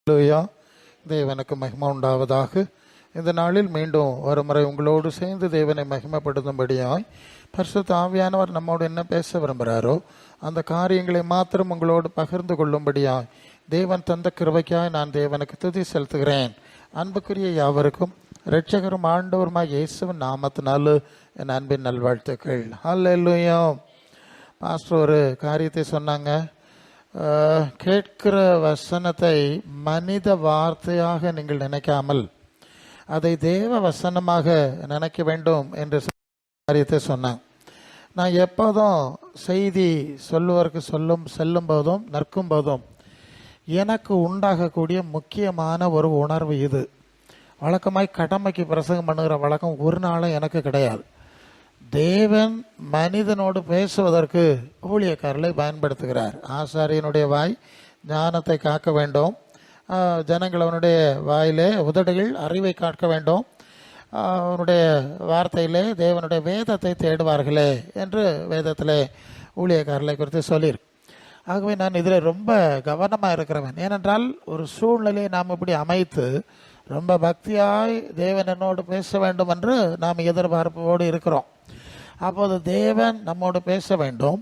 அல்லேலூயா. தேவனுக்கு மகிமை உண்டாவதாக. இந்த நாளில் மீண்டும் ஒரு முறை உங்களோடு சேர்ந்து தேவனை மகிமைப்படுத்தும்படியாய் பரிசுத்த ஆவியானவர் நம்மோடு என்ன பேச விரும்புகிறாரோ அந்த காரியங்களை மாத்திரம் உங்களோடு பகிர்ந்து கொள்ளும்படியாய் தேவன் தந்த கிருபைக்காய் நான் தேவனுக்கு துதி செலுத்துகிறேன். அன்புக்குரிய யாவருக்கும் இரட்சகரும் ஆண்டவருமாய் இயேசுவின் நாமத்தினால என் அன்பின் நல்வாழ்த்துக்கள். அல்லேலூயா. பாஸ்டர் ஒரு காரியத்தை சொன்னாங்க. கேட்கிற வசனத்தை மனித வார்த்தையாக நீங்கள் நினைக்காமல் அதை தேவ வசனமாக நினைக்க வேண்டும் என்று காரியத்தை சொன்னாங்க. நான் எப்போதும் செய்தி சொல்லுவதற்கு செல்லும் போதும் நிற்கும் போதும் எனக்கு உண்டாகக்கூடிய முக்கியமான ஒரு உணர்வு இது. வழக்கமாய் கடமைக்கு பிரசங்கம் பண்ணுகிற வழக்கம் ஒரு நாளும் எனக்கு கிடையாது. தேவன் மனிதனோடு பேசுவதற்கு ஊழியக்காரர்களை பயன்படுத்துகிறார். ஆசாரியனுடைய வாய் ஞானத்தை காக்க வேண்டும், ஜனங்கள் அவனுடைய வாயிலே உதடுகள் அறிவை காக்க வேண்டும், அவனுடைய வார்த்தையிலே தேவனுடைய வேதத்தை தேடுவார்களே என்று வேதத்திலே ஊழியக்காரர்களை குறித்து சொல்லியிருக்கு. ஆகவே நான் இதில் ரொம்ப கவனமாக இருக்கிறவன். ஏனென்றால் ஒரு சூழ்நிலையை நாம் இப்படி அமைத்து ரொம்ப பக்தியாய் தேவன் என்னோடு பேச வேண்டும் என்று நாம் எதிர்பார்ப்போடு இருக்கிறோம். அப்போது தேவன் நம்மோடு பேச வேண்டும்.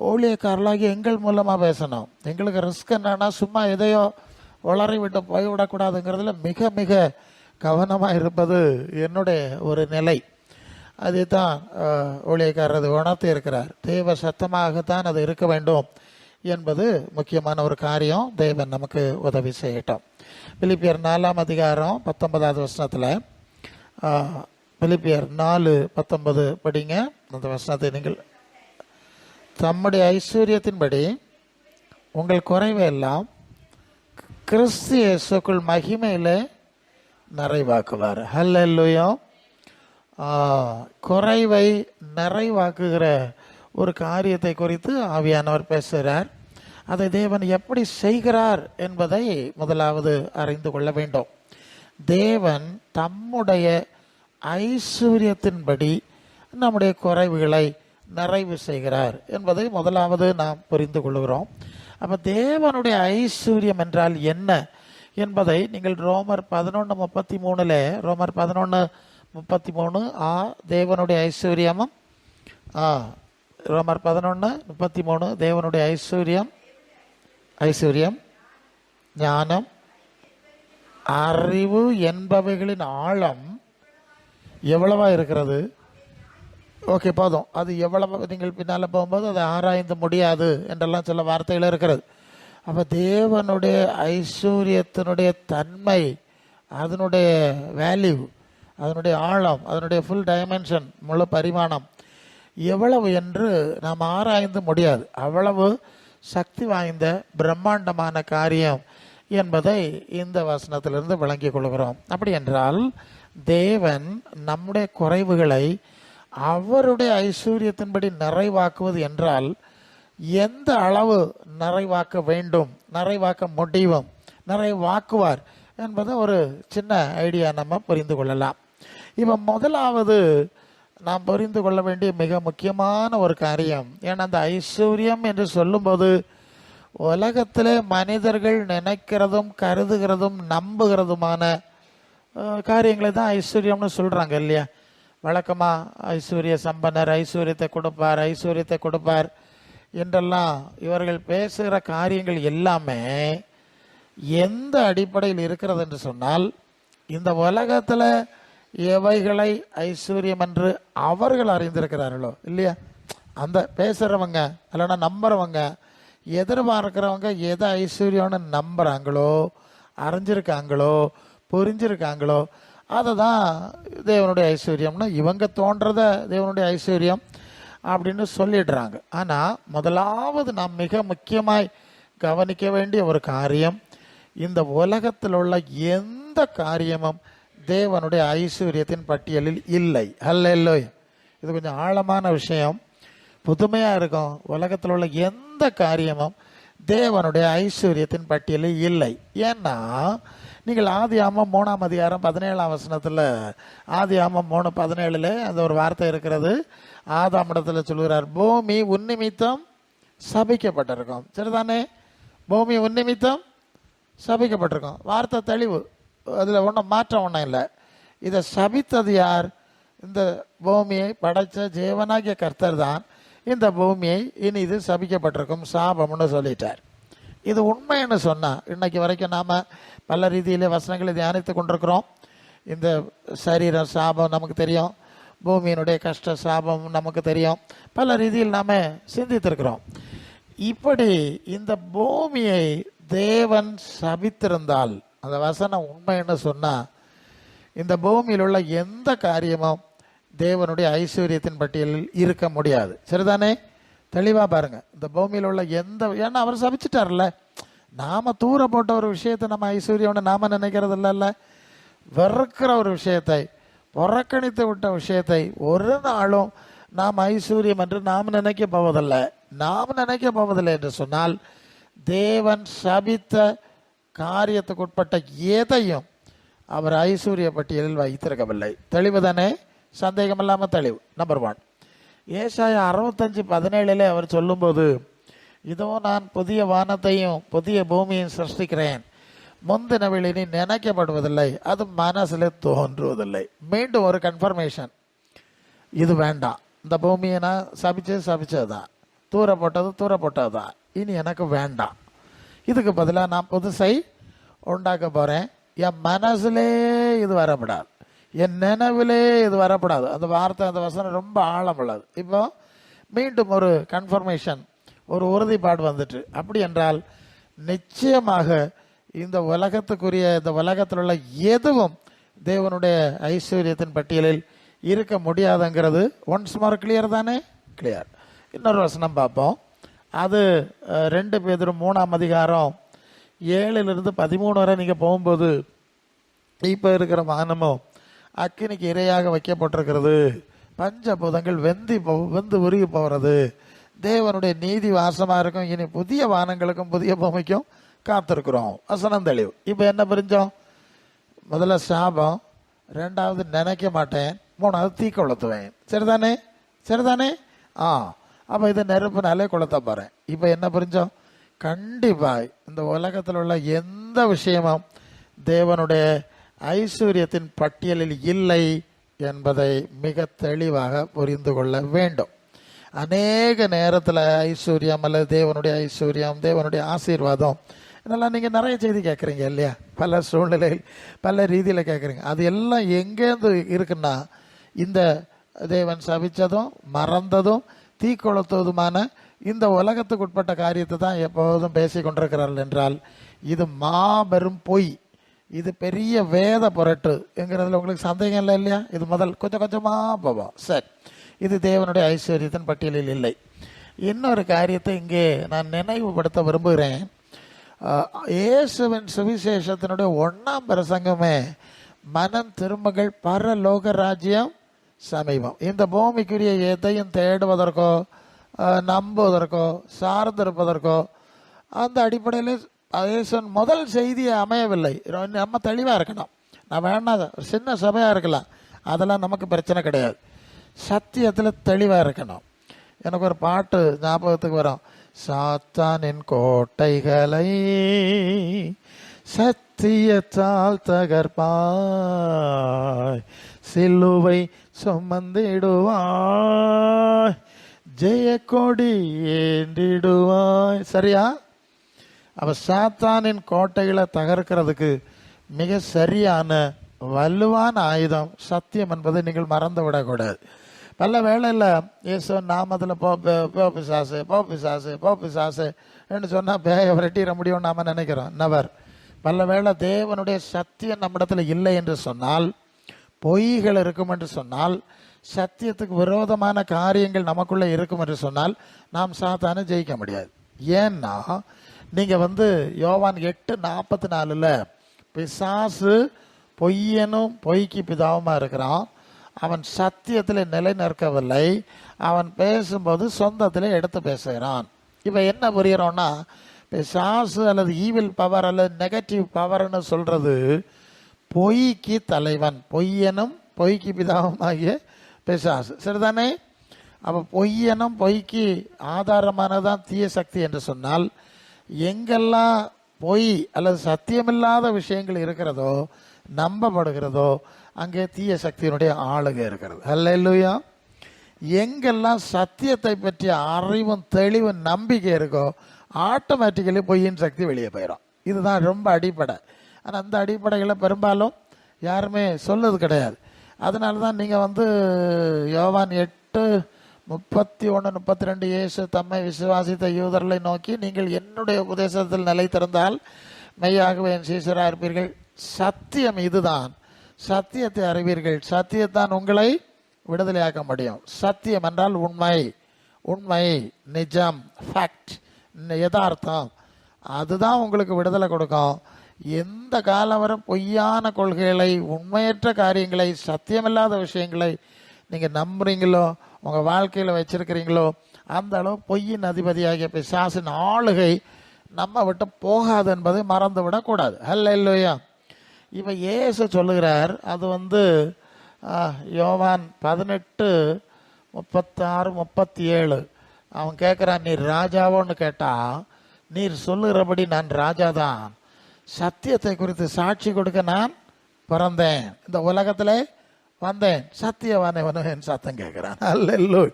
ஊழியக்காரர்களாகி எங்கள் மூலமாக பேசணும். எங்களுக்கு ரிஸ்க் என்னன்னா சும்மா எதையோ உளறி விட்டு போய்விடக்கூடாதுங்கிறதுல மிக மிக கவனமாக இருப்பது என்னுடைய ஒரு நிலை. அதை தான் ஊழியக்காரர் உணர்த்தி இருக்கிறார். தேவ சத்தமாகத்தான் அது இருக்க வேண்டும் என்பது முக்கியமான ஒரு காரியம். தேவன் நமக்கு உதவி செய்யட்டும். பிலிப்பியர் 4ஆம் அதிகாரம் 19வது வசனத்தில், பிலிப்பியர் 4:19 படிங்க. அந்த வசனத்தை நீங்கள், தம்முடைய ஐஸ்வர்யத்தின்படி உங்கள் குறைவை எல்லாம் கிறிஸ்து இயேசுக்குள் மகிமையில் நிறைவாக்குவார். அல்லேலூயா. குறைவை நிறைவாக்குகிற ஒரு காரியத்தை குறித்து ஆவியானவர் பேசுகிறார். அதை தேவன் எப்படி செய்கிறார் என்பதை முதலாவது அறிந்து கொள்ள வேண்டும். தேவன் தம்முடைய ஐஸ்வர்யத்தின்படி நம்முடைய குறைவுகளை நிறைவு செய்கிறார் என்பதை முதலாவது நாம் புரிந்து கொள்கிறோம். அப்போ தேவனுடைய ஐஸ்வர்யம் என்றால் என்ன என்பதை நீங்கள் ரோமர் 11:33 ரோமர் 11:33 தேவனுடைய ஐஸ்வர்யமும் ரோமர் 11:33 தேவனுடைய ஐஸ்வர்யம் ஞானம் அறிவு என்பவைகளின் ஆழம் எவ்வளவா இருக்கிறது. ஓகே, போதும். அது எவ்வளவு நீங்கள் பின்னால் போகும்போது அதை ஆராய்ந்து முடியாது என்றெல்லாம் சில வார்த்தைகள் இருக்கிறது. அப்போ தேவனுடைய ஐஸ்வர்யத்தினுடைய தன்மை, அதனுடைய வேல்யூ, அதனுடைய ஆழம், அதனுடைய ஃபுல் டைமென்ஷன், முழு பரிமாணம் எவ்வளவு என்று நாம் ஆராய்ந்து முடியாது. அவ்வளவு சக்தி வாய்ந்த பிரம்மாண்டமான காரியம் என்பதை இந்த வசனத்திலிருந்து விளங்கிக் கொள்கிறோம். அப்படி என்றால் தேவன் நம்முடைய குறைவுகளை அவருடைய ஐஸ்வர்யத்தின்படி நிறைவாக்குவது என்றால் எந்த அளவு நிறைவாக்க வேண்டும், நிறைவாக்க முடியும், நிறைவாக்குவார் என்பதை ஒரு சின்ன ஐடியா நம்ம புரிந்து கொள்ளலாம். இப்போ முதலாவது நாம் புரிந்து கொள்ள வேண்டிய மிக முக்கியமான ஒரு காரியம், ஏன்னா அந்த ஐஸ்வர்யம் என்று சொல்லும்போது உலகத்திலே மனிதர்கள் நினைக்கிறதும் கருதுகிறதும் நம்புகிறதுமான காரியங்களை தான் ஐஸ்வர்யம்னு சொல்கிறாங்க இல்லையா. வழக்கமாக ஐஸ்வர்ய சம்பனர் ஐஸ்வர்யத்தை கொடுப்பார் என்றெல்லாம் இவர்கள் பேசுகிற காரியங்கள் எல்லாமே எந்த அடிப்படையில் இருக்கிறது என்று சொன்னால், இந்த உலகத்தில் எவைகளை ஐஸ்வர்யம் என்று அவர்கள் அறிந்திருக்கிறார்களோ இல்லையா, அந்த பேசுகிறவங்க இல்லைன்னா நம்புறவங்க எதிர்பார்க்கிறவங்க எதை ஐஸ்வர்யம்னு நம்புகிறாங்களோ, அறிஞ்சிருக்காங்களோ, புரிஞ்சிருக்காங்களோ அதை தான் தேவனுடைய ஐஸ்வர்யம்னு இவங்க தோன்றத தேவனுடைய ஐஸ்வர்யம் அப்படின்னு சொல்லிடுறாங்க. ஆனால் முதலாவது நாம் மிக முக்கியமாய் கவனிக்க வேண்டிய ஒரு காரியம், இந்த உலகத்தில் உள்ள எந்த காரியமும் தேவனுடைய ஐஸ்வர்யத்தின் பட்டியலில் இல்லை. அல்லேலூயா. இது கொஞ்சம் ஆழமான விஷயம், புதுமையாக இருக்கும். உலகத்தில் உள்ள எந்த காரியமும் தேவனுடைய ஐஸ்வர்யத்தின் பட்டியலில் இல்லை. ஏன்னா நீங்கள் ஆதியாகமம் 3ஆம் அதிகாரம் 17ஆம் வசனத்தில், ஆதியாகமம் 3:17 அந்த ஒரு வார்த்தை இருக்கிறது. ஆதாமிடத்தில் சொல்கிறார், பூமி உன்னிமித்தம் சபிக்கப்பட்டிருக்கும். சரிதானே? பூமி உன்னிமித்தம் சபிக்கப்பட்டிருக்கோம். வார்த்தை தெளிவு, அதில் ஒன்றும் மாற்றம் ஒன்றும் இல்லை. இதை சபித்தது யார்? இந்த பூமியை படைத்த ஜீவனாகிய கர்த்தர் தான் இந்த பூமியை இனி இது சபிக்கப்பட்டிருக்கும் சாபம்னு சொல்லிட்டார். இது உண்மைன்னு சொன்னால் இன்னைக்கு வரைக்கும் நாம் பல ரீதியிலே வசனங்களை தியானித்து கொண்டிருக்கிறோம். இந்த சரீர சாபம் நமக்கு தெரியும், பூமியினுடைய கஷ்ட சாபம் நமக்கு தெரியும், பல ரீதியில் நாம் சிந்தித்திருக்கிறோம். இப்படி இந்த பூமியை தேவன் சபித்திருந்தால், அந்த வசனம் உண்மைன்னு சொன்னால், இந்த பூமியில் உள்ள எந்த காரியமும் தேவனுடைய ஐஸ்வர்யத்தின் பட்டியலில் இருக்க முடியாது. சரிதானே? தெளிவாக பாருங்கள். இந்த பூமியில் உள்ள எந்த, ஏன்னா அவர் சபிச்சிட்டார்ல, நாம் தூர போட்ட ஒரு விஷயத்தை நம்ம ஐஸ்வர்யம்னு நாம் நினைக்கிறது இல்லைல்ல. வெறுக்கிற ஒரு விஷயத்தை, புறக்கணித்து விட்ட விஷயத்தை ஒரு நாளும் நாம் ஐஸ்வர்யம் என்று நாம் நினைக்க போவதில்லை. நாம் நினைக்க போவதில்லை என்று சொன்னால், தேவன் சபித்த காரியத்துக்கு உட்பட்ட எதையும் அவர் ஐஸ்வர்ய பட்டியலில் வைத்திருக்கவில்லை. தெளிவுதானே? சந்தேகம் இல்லாமல் தெளிவு. நம்பர் 1, ஏசாயா 65:17 அவர் சொல்லும்போது, இதோ நான் புதிய வானத்தையும் புதிய பூமியையும் சிருஷ்டிக்கிறேன், முந்தினவில் இனி நினைக்கப்படுவதில்லை, அது மனசில் தோன்றுவதில்லை. மீண்டும் ஒரு கன்ஃபர்மேஷன், இது வேண்டாம், இந்த பூமியை நான் சபிச்சது தான், தூரப்பட்டது தான், இனி எனக்கு வேண்டாம், இதுக்கு பதிலாக நான் புதுசை உண்டாக்க போகிறேன். என் மனசிலே இது வரப்படாது, என் நினைவிலே இது வரப்படாது. அந்த வார்த்தை, அந்த வசனம் ரொம்ப ஆழமுள்ளது. இப்போ மீண்டும் ஒரு கன்ஃபர்மேஷன், ஒரு உறுதிப்பாடு வந்துட்டு. அப்படி என்றால் நிச்சயமாக இந்த உலகத்துக்குரிய, இந்த உலகத்தில் உள்ள எதுவும் தேவனுடைய ஐஸ்வர்யத்தின் பட்டியலில் இருக்க முடியாதுங்கிறது ஒன்ஸ் மோர் கிளியர் தானே? கிளியர். இன்னொரு வசனம் பார்ப்போம். அது 2 பேதுரு 3:7-13 வரை நீங்கள் போகும்போது, இப்போ இருக்கிற வானமும் அக்கினிக்கு இரையாக வைக்கப்பட்டிருக்கிறது, பஞ்சபூதங்கள் வெந்து உருகி போகிறது, தேவனுடைய நீதி வாசமாக இருக்கும், இனி புதிய வானங்களுக்கும் புதிய பூமிக்கும் காத்திருக்கிறோம். வசனம் தெளிவு. இப்போ என்ன புரிஞ்சோம்? முதல்ல சாபம், 2வது நினைக்க மாட்டேன், 3வது தீ கொளுத்துவேன். சரிதானே? சரிதானே? அப்போ இதை நெருப்புனாலே கொளுத்த போகிறேன். இப்போ என்ன புரிஞ்சோம்? கண்டிப்பாக இந்த உலகத்தில் உள்ள எந்த விஷயமும் தேவனுடைய ஐஸ்வர்யத்தின் பட்டியலில் இல்லை என்பதை மிக தெளிவாக புரிந்து கொள்ள வேண்டும். அநேக நேரத்தில் ஐஸ்வர்யம் அல்லது தேவனுடைய ஐஸ்வர்யம், தேவனுடைய ஆசீர்வாதம், இதெல்லாம் நீங்கள் நிறைய செய்தி கேட்குறீங்க இல்லையா? பல சூழ்நிலையில் பல ரீதியில் கேட்குறீங்க. அது எல்லாம் எங்கேருந்து இருக்குன்னா, இந்த தேவன் சபித்ததும் மறந்ததும் தீ கொளுத்துவதுமான இந்த உலகத்துக்கு உட்பட்ட காரியத்தை தான் எப்போதும் பேசி கொண்டிருக்கிறார்கள் என்றால், இது மாபெரும் பொய், இது பெரிய வேத புரட்டு என்கிறதுல உங்களுக்கு சந்தேகம் இல்லை இல்லையா? இது முதல் கொஞ்சம் கொஞ்சமாக போவோம். சரி, இது தேவனுடைய ஐஸ்வர்யத்தின் பட்டியலில் இல்லை. இன்னொரு காரியத்தை இங்கே நான் நினைவுபடுத்த விரும்புகிறேன். இயேசுவின் சுவிசேஷத்தினுடைய 1ஆம் பிரசங்கமே, மனம் திரும்புங்கள், பரலோக ராஜ்யம் சமீபம். இந்த பூமிக்குரிய எதையும் தேடுவதற்கோ நம்புவதற்கோ சார்ந்திருப்பதற்கோ அந்த அடிப்படையில் இயேசுவின் முதல் செய்தியை அமையவில்லை. நம்ம தெளிவாக இருக்கணும். நான் வேணாத ஒரு சின்ன சபையாக இருக்கலாம், அதெல்லாம் நமக்கு பிரச்சனை கிடையாது. சத்தியத்தில் தெளிவாக இருக்கணும். எனக்கு ஒரு பாட்டு ஞாபகத்துக்கு வரும், சாத்தானின் கோட்டைகளை சத்தியத்தால் தகர்ப்பாய், சிலுவை சுமந்திடுவாய், ஜெய கொடி ஏந்திடுவாய். சரியா? அவ சாத்தானின் கோட்டைகளை தகர்க்கிறதுக்கு மிக சரியான வலுவான ஆயுதம் சத்தியம் என்பதை நீங்கள் மறந்து விடக்கூடாது. பல வேளையில் இயேசு நாமத்தில் போ பிசாசு என்று சொன்னால் பேய விரட்டிட முடியும்னு நாம் நினைக்கிறோம். நவர். பல வேளை தேவனுடைய சத்தியம் நம்மிடத்தில் இல்லை என்று சொன்னால், பொய்கள் இருக்கும் என்று சொன்னால், சத்தியத்துக்கு விரோதமான காரியங்கள் நமக்குள்ளே இருக்கும் என்று சொன்னால், நாம் சாத்தானை ஜெயிக்க முடியாது. ஏன்னா நீங்கள் யோவான் 8:44 பிசாசு பொய்யனும் பொய்க்கு பிதாவுமா இருக்கிறான், அவன் சத்தியத்தில் நிலை நிற்கவில்லை, அவன் பேசும்போது சொந்தத்தில் எடுத்து பேசுகிறான். இப்போ என்ன புரிகிறோன்னா, பிசாசு அல்லது ஈவில் பவர் அல்லது நெகட்டிவ் பவர்னு சொல்கிறது பொய்க்கு தலைவன், பொய்யனும் பொய்க்கு பிதாவும் ஆகிய பிசாசு. சரிதானே? அப்போ பொய்யனும் பொய்க்கு ஆதாரமானதான் தீய சக்தி என்று சொன்னால், எங்கெல்லாம் பொய் அல்லது சத்தியமில்லாத விஷயங்கள் இருக்கிறதோ, நம்பப்படுகிறதோ, அங்கே தீய சக்தியினுடைய ஆளுகை இருக்கிறது. அல்லேலூயா. எங்கெல்லாம் சத்தியத்தை பற்றிய அறிவும் தெளிவும் நம்பிக்கை இருக்கோ, ஆட்டோமேட்டிக்கலி பொய்யின் சக்தி வெளியே போயிடும். இதுதான் ரொம்ப அடிப்படை. ஆனால் அந்த அடிப்படைகளை பெரும்பாலும் யாருமே சொல்லுறது கிடையாது. அதனால தான் நீங்கள் யோவான் 8:31-32 இயேசு தம்மை விசுவாசித்த யூதர்களை நோக்கி, நீங்கள் என்னுடைய உபதேசத்தில் நிலைத்திருந்தால் மெய்யாகவே என் சீசராக இருப்பீர்கள், சத்தியம் இதுதான், சத்தியத்தை அறிவீர்கள், சத்தியத்தான் உங்களை விடுதலையாக்க முடியும். சத்தியம் என்றால் உண்மை, உண்மை, நிஜம், ஃபேக்ட், யதார்த்தம். அதுதான் உங்களுக்கு விடுதலை கொடுக்கும். எந்த காலம் வரை பொய்யான கொள்கைகளை, உண்மையற்ற காரியங்களை, சத்தியமில்லாத விஷயங்களை நீங்கள் நம்புறீங்களோ, உங்கள் வாழ்க்கையில் வச்சிருக்கிறீங்களோ, அந்த அளவு பொய்யின் அதிபதியாகிய பிசாசின் ஆளுகை நம்ம விட்டு போகாது என்பதை மறந்து விடக்கூடாது. அல்லேலூயா. இப்போ இயேசு சொல்லுகிறார், அது யோவான் 18:36-37. அவன் கேட்குறான், நீர் ராஜாவோன்னு கேட்டா, நீர் சொல்லுகிறபடி நான் ராஜாதான், சத்தியத்தை குறித்து சாட்சி கொடுக்க நான் பிறந்தேன், இந்த உலகத்தில் வந்தேன், சத்தியவானே என் சத்தம் கேட்குறான். அல்லேலூயா.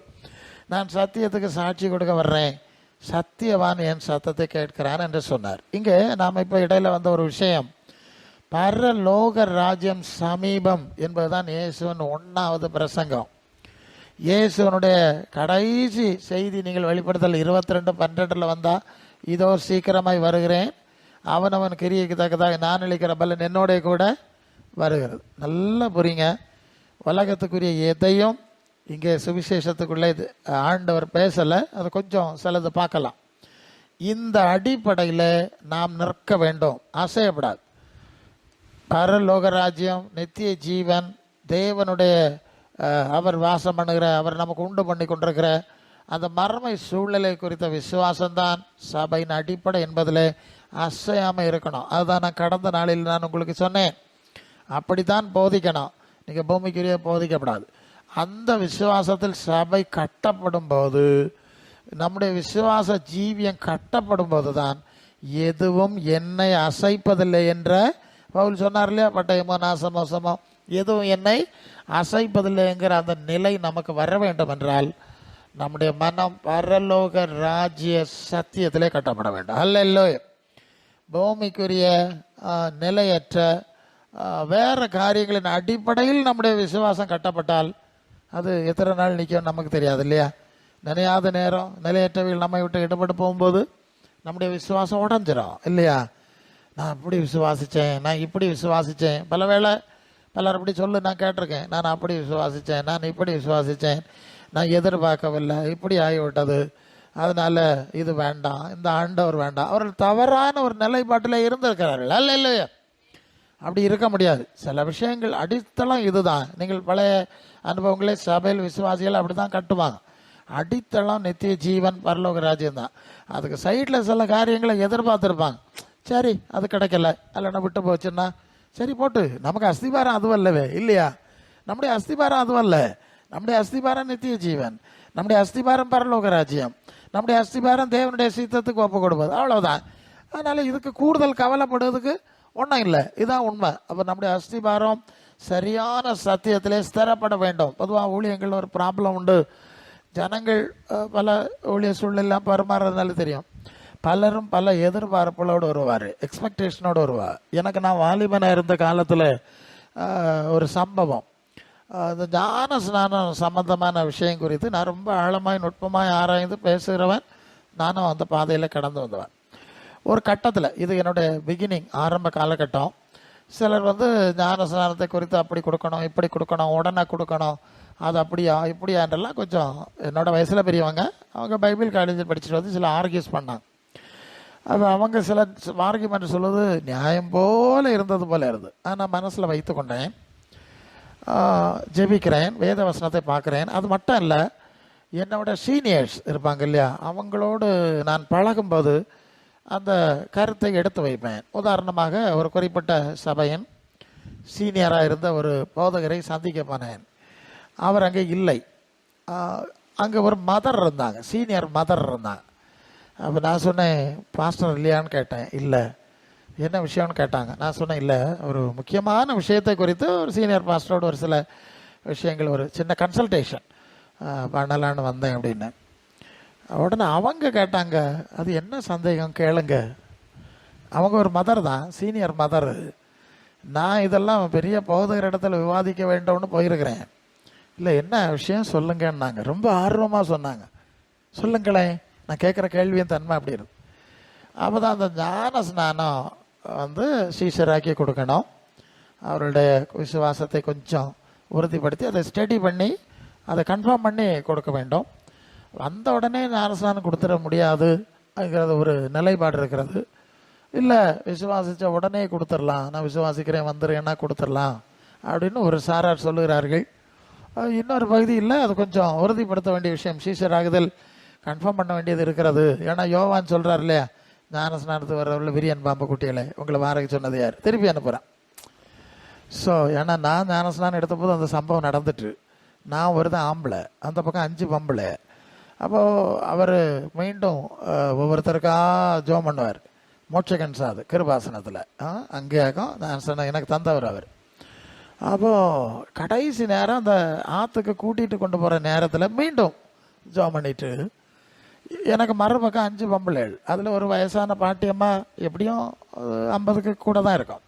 நான் சத்தியத்துக்கு சாட்சி கொடுக்க வர்றேன், சத்தியவான் என் சத்தத்தை கேட்கிறான் என்று சொன்னார். இங்கே நாம் இப்போ இடையில வந்த ஒரு விஷயம், பரலோக ராஜ்யம் சமீபம் என்பதுதான் இயேசுவின் 1வது பிரசங்கம். இயேசுவனுடைய கடைசி செய்தி நீங்கள் வெளிப்படுத்தல் 22:12 வந்தா, இதோ சீக்கிரமாய் வருகிறேன், அவனவன் கிரியைக்கு தக்கதாக நான் அளிக்கிற பலன் என்னோட கூட வருகிறது. நல்லா புரியுங்க. உலகத்துக்குரிய எதையும் இங்கே சுவிசேஷத்துக்குள்ளே ஆண்டவர் பேசலை. அது கொஞ்சம் சிலது பார்க்கலாம். இந்த அடிப்படையில் நாம் நிற்க வேண்டும், அசையப்படாது. பரலோக ராஜ்யம், நித்திய ஜீவன், தேவனுடைய அவர் வாசம் பண்ணுகிற, அவர் நமக்கு உண்டு பண்ணி கொண்டிருக்கிற அந்த மர்மை சூழ்நிலை குறித்த விசுவாசம்தான் சபையின் அடிப்படை என்பதில் அசையாமல் இருக்கணும். அதுதான் நான் கடந்த நாளில் நான் உங்களுக்கு சொன்னேன். அப்படித்தான் போதிக்கணும். நீங்கள் பூமிக்குரிய போதிக்கப்படாது. அந்த விசுவாசத்தில் சபை கட்டப்படும் போது, நம்முடைய விசுவாச ஜீவியம் கட்டப்படும் போது தான் எதுவும் என்னை அசைப்பதில்லை என்ற பவுல் சொன்னார் இல்லையா, பட்டயமோ நாசமோசமோ எதுவும் என்னை அசைப்பதில்லைங்கிற அந்த நிலை நமக்கு வர வேண்டும் என்றால் நம்முடைய மனம் பரலோக ராஜ்ய சத்தியத்திலே கட்டப்பட வேண்டும். அல்லேலூயா. பூமிக்குரிய நிலையற்ற வேற காரியங்களின் அடிப்படையில் நம்முடைய விசுவாசம் கட்டப்பட்டால் அது எத்தனை நாள் நிற்கும் நமக்கு தெரியாது இல்லையா. நினையாத நேரம் நிலையற்றவைகள் நம்மை விட்டு ஈடுபட்டு போகும்போது நம்முடைய விசுவாசம் உடஞ்சிரும் இல்லையா. நான் அப்படி விசுவாசித்தேன், நான் இப்படி விசுவாசித்தேன், பல வேளை பலர் அப்படி சொல்லு, நான் கேட்டிருக்கேன், நான் அப்படி விசுவாசித்தேன், நான் இப்படி விசுவாசித்தேன், நான் எதிர்பார்க்கவில்லை, இப்படி ஆகிவிட்டது, அதனால் இது வேண்டாம், இந்த ஆண்டவர் வேண்டாம். அவர்கள் தவறான ஒரு நிலைப்பாட்டில் இருந்திருக்கிறார்கள். அல்ல இல்லையா, அப்படி இருக்க முடியாது. சில விஷயங்கள் அடித்தளம் இதுதான். நீங்கள் பழைய அனுபவங்களே சபையில் விசுவாசிகள் அப்படி தான் கட்டுவாங்க. அடித்தளம் நித்திய ஜீவன் பரலோக ராஜ்யம் தான். அதுக்கு சைடில் சில காரியங்களை எதிர்பார்த்துருப்பாங்க. சரி அது கிடைக்கல, அல்லனா விட்டு போச்சுன்னா சரி போட்டு, நமக்கு அஸ்திபாரம் அதுவும் இல்லவே இல்லையா. நம்முடைய அஸ்திபாரம் அதுவும் இல்லை. நம்முடைய அஸ்திபாரம் நித்திய ஜீவன், நம்முடைய அஸ்திபாரம் பரலோக ராஜ்யம், நம்முடைய அஸ்திபாரம் தேவனுடைய சித்தத்துக்கு ஒப்பு கொடுப்பது, அவ்வளவுதான். அதனால இதுக்கு கூடுதல் கவலைப்படுவதுக்கு ஒன்றும் இல்லை. இதுதான் உண்மை. அப்போ நம்முடைய அஸ்திபாரம் சரியான சத்தியத்திலே ஸ்திரப்பட வேண்டும். பொதுவாக ஊழியங்கள் ஒரு ப்ராப்ளம் உண்டு. ஜனங்கள் பல ஊழிய சூழ்நிலாம் பரிமாறுறதுனால தெரியும், பலரும் பல எதிர்பார்ப்புகளோடு வருவார், எக்ஸ்பெக்டேஷனோடு வருவார். எனக்கு நான் வாலிபனாக இருந்த காலத்தில் ஒரு சம்பவம், இந்த ஞான ஸ்நானம் சம்பந்தமான விஷயம் குறித்து நான் ரொம்ப ஆழமாய் நுட்பமாய் ஆராய்ந்து பேசுகிறவன். நானும் அந்த பாதையில் கடந்து வந்தவன். ஒரு கட்டத்தில், இது என்னுடைய பிகினிங், ஆரம்ப காலகட்டம், சிலர் ஞான ஸ்நானத்தை குறித்து அப்படி கொடுக்கணும், இப்படி கொடுக்கணும், உடனே கொடுக்கணும், அது அப்படியா இப்படியான்றெல்லாம் கொஞ்சம் என்னோட வயசில் பெரியவங்க, அவங்க பைபிள் காலேஜில் படிச்சுட்டு சில ஆர்கியூஸ் பண்ணாங்க. அது அவங்க சில ஆர்கியூமெண்ட் சொல்லுவது நியாயம் போல இருந்தது போல இருந்தது. நான் மனசில் வைத்து கொண்டேன், ஜெபிக்கிறேன், வேத வசனத்தை பார்க்குறேன். அது மட்டும் இல்லை, என்னோட சீனியர்ஸ் இருப்பாங்க இல்லையா, அவங்களோடு நான் பழகும்போது அந்த கருத்தை எடுத்து வைப்பேன். உதாரணமாக ஒரு குறிப்பிட்ட சபையின் சீனியராக இருந்த ஒரு போதகரை சந்திக்க போனேன். அவர் அங்கே இல்லை. அங்கே ஒரு மதர் இருந்தாங்க, சீனியர் மதர் இருந்தாங்க. அப்போ நான் சொன்னேன், பாஸ்டர் இல்லையான்னு கேட்டேன். இல்லை, என்ன விஷயம்னு கேட்டாங்க. நான் சொன்னேன், இல்லை, ஒரு முக்கியமான விஷயத்தை குறித்து ஒரு சீனியர் பாஸ்டரோட ஒரு சில விஷயங்கள், ஒரு சின்ன கன்சல்டேஷன் பண்ணலான்னு வந்தேன் அப்படின்னு. உடனே அவங்க கேட்டாங்க, அது என்ன சந்தேகம் கேளுங்க. அவங்க ஒரு மதர் தான், சீனியர் மதர். நான் இதெல்லாம் பெரிய போதகர் இடத்துல விவாதிக்க வேண்டும்னு போயிருக்கிறேன். இல்லை, என்ன விஷயம் சொல்லுங்கன்னாங்க. ரொம்ப ஆர்வமாக சொன்னாங்க. சொல்லுங்களேன், நான் கேட்குற கேள்வியின் தன்மை அப்படி இருக்கு. அப்போ தான் அந்த ஞான ஸ்நானம் வந்து சீஷராக்கி கொடுக்கணும். அவருடைய விசுவாசத்தை கொஞ்சம் உறுதிப்படுத்தி அதை ஸ்டடி பண்ணி அதை கன்ஃபார்ம் பண்ணி கொடுக்க வேண்டும். வந்த உடனே ஞானஸ்நானம் கொடுத்துட முடியாதுங்கிறது ஒரு நிலைப்பாடு இருக்கிறது. இல்லை, விசுவாசித்த உடனே கொடுத்துடலாம், நான் விசுவாசிக்கிறேன் வந்துடுறேன்னா கொடுத்துடலாம் அப்படின்னு ஒரு சாரார் சொல்லுகிறார்கள். இன்னொரு பகுதி இல்லை, அது கொஞ்சம் உறுதிப்படுத்த வேண்டிய விஷயம், சீஷராகுதல் கன்ஃபார்ம் பண்ண வேண்டியது இருக்கிறது. ஏன்னா யோவான் சொல்கிறார் இல்லையா, ஞானஸ்நானத்துக்கு வர்றவர்கள் விரியன் பாம்பு குட்டிகளை உங்களை வாரக்கு சொன்னது யார், திருப்பி அனுப்புகிறேன். ஸோ ஏன்னா நான் ஞானஸ்நானம் எடுத்த போது அந்த சம்பவம் நடந்துட்டு, நான் ஒரு தான் ஆம்பளை, அந்த பக்கம் 5 பொம்பளை. அப்போது அவர் மீண்டும் ஒவ்வொருத்தருக்கா ஜோம் பண்ணுவார். மோட்சகன்சாது கிருபாசனத்தில் அங்கேயாக்கும் ஞானஸ்நானம் எனக்கு தந்தவர் அவர். அப்போது கடைசி நேரம் அந்த ஆற்றுக்கு கூட்டிகிட்டு கொண்டு போகிற நேரத்தில் மீண்டும் ஜோம் பண்ணிட்டு, எனக்கு மறுபக்கம் 5 பொம்பளைகள், அதில் ஒரு வயசான பாட்டியம்மா எப்படியும் 50க்கு கூட தான் இருக்கும்.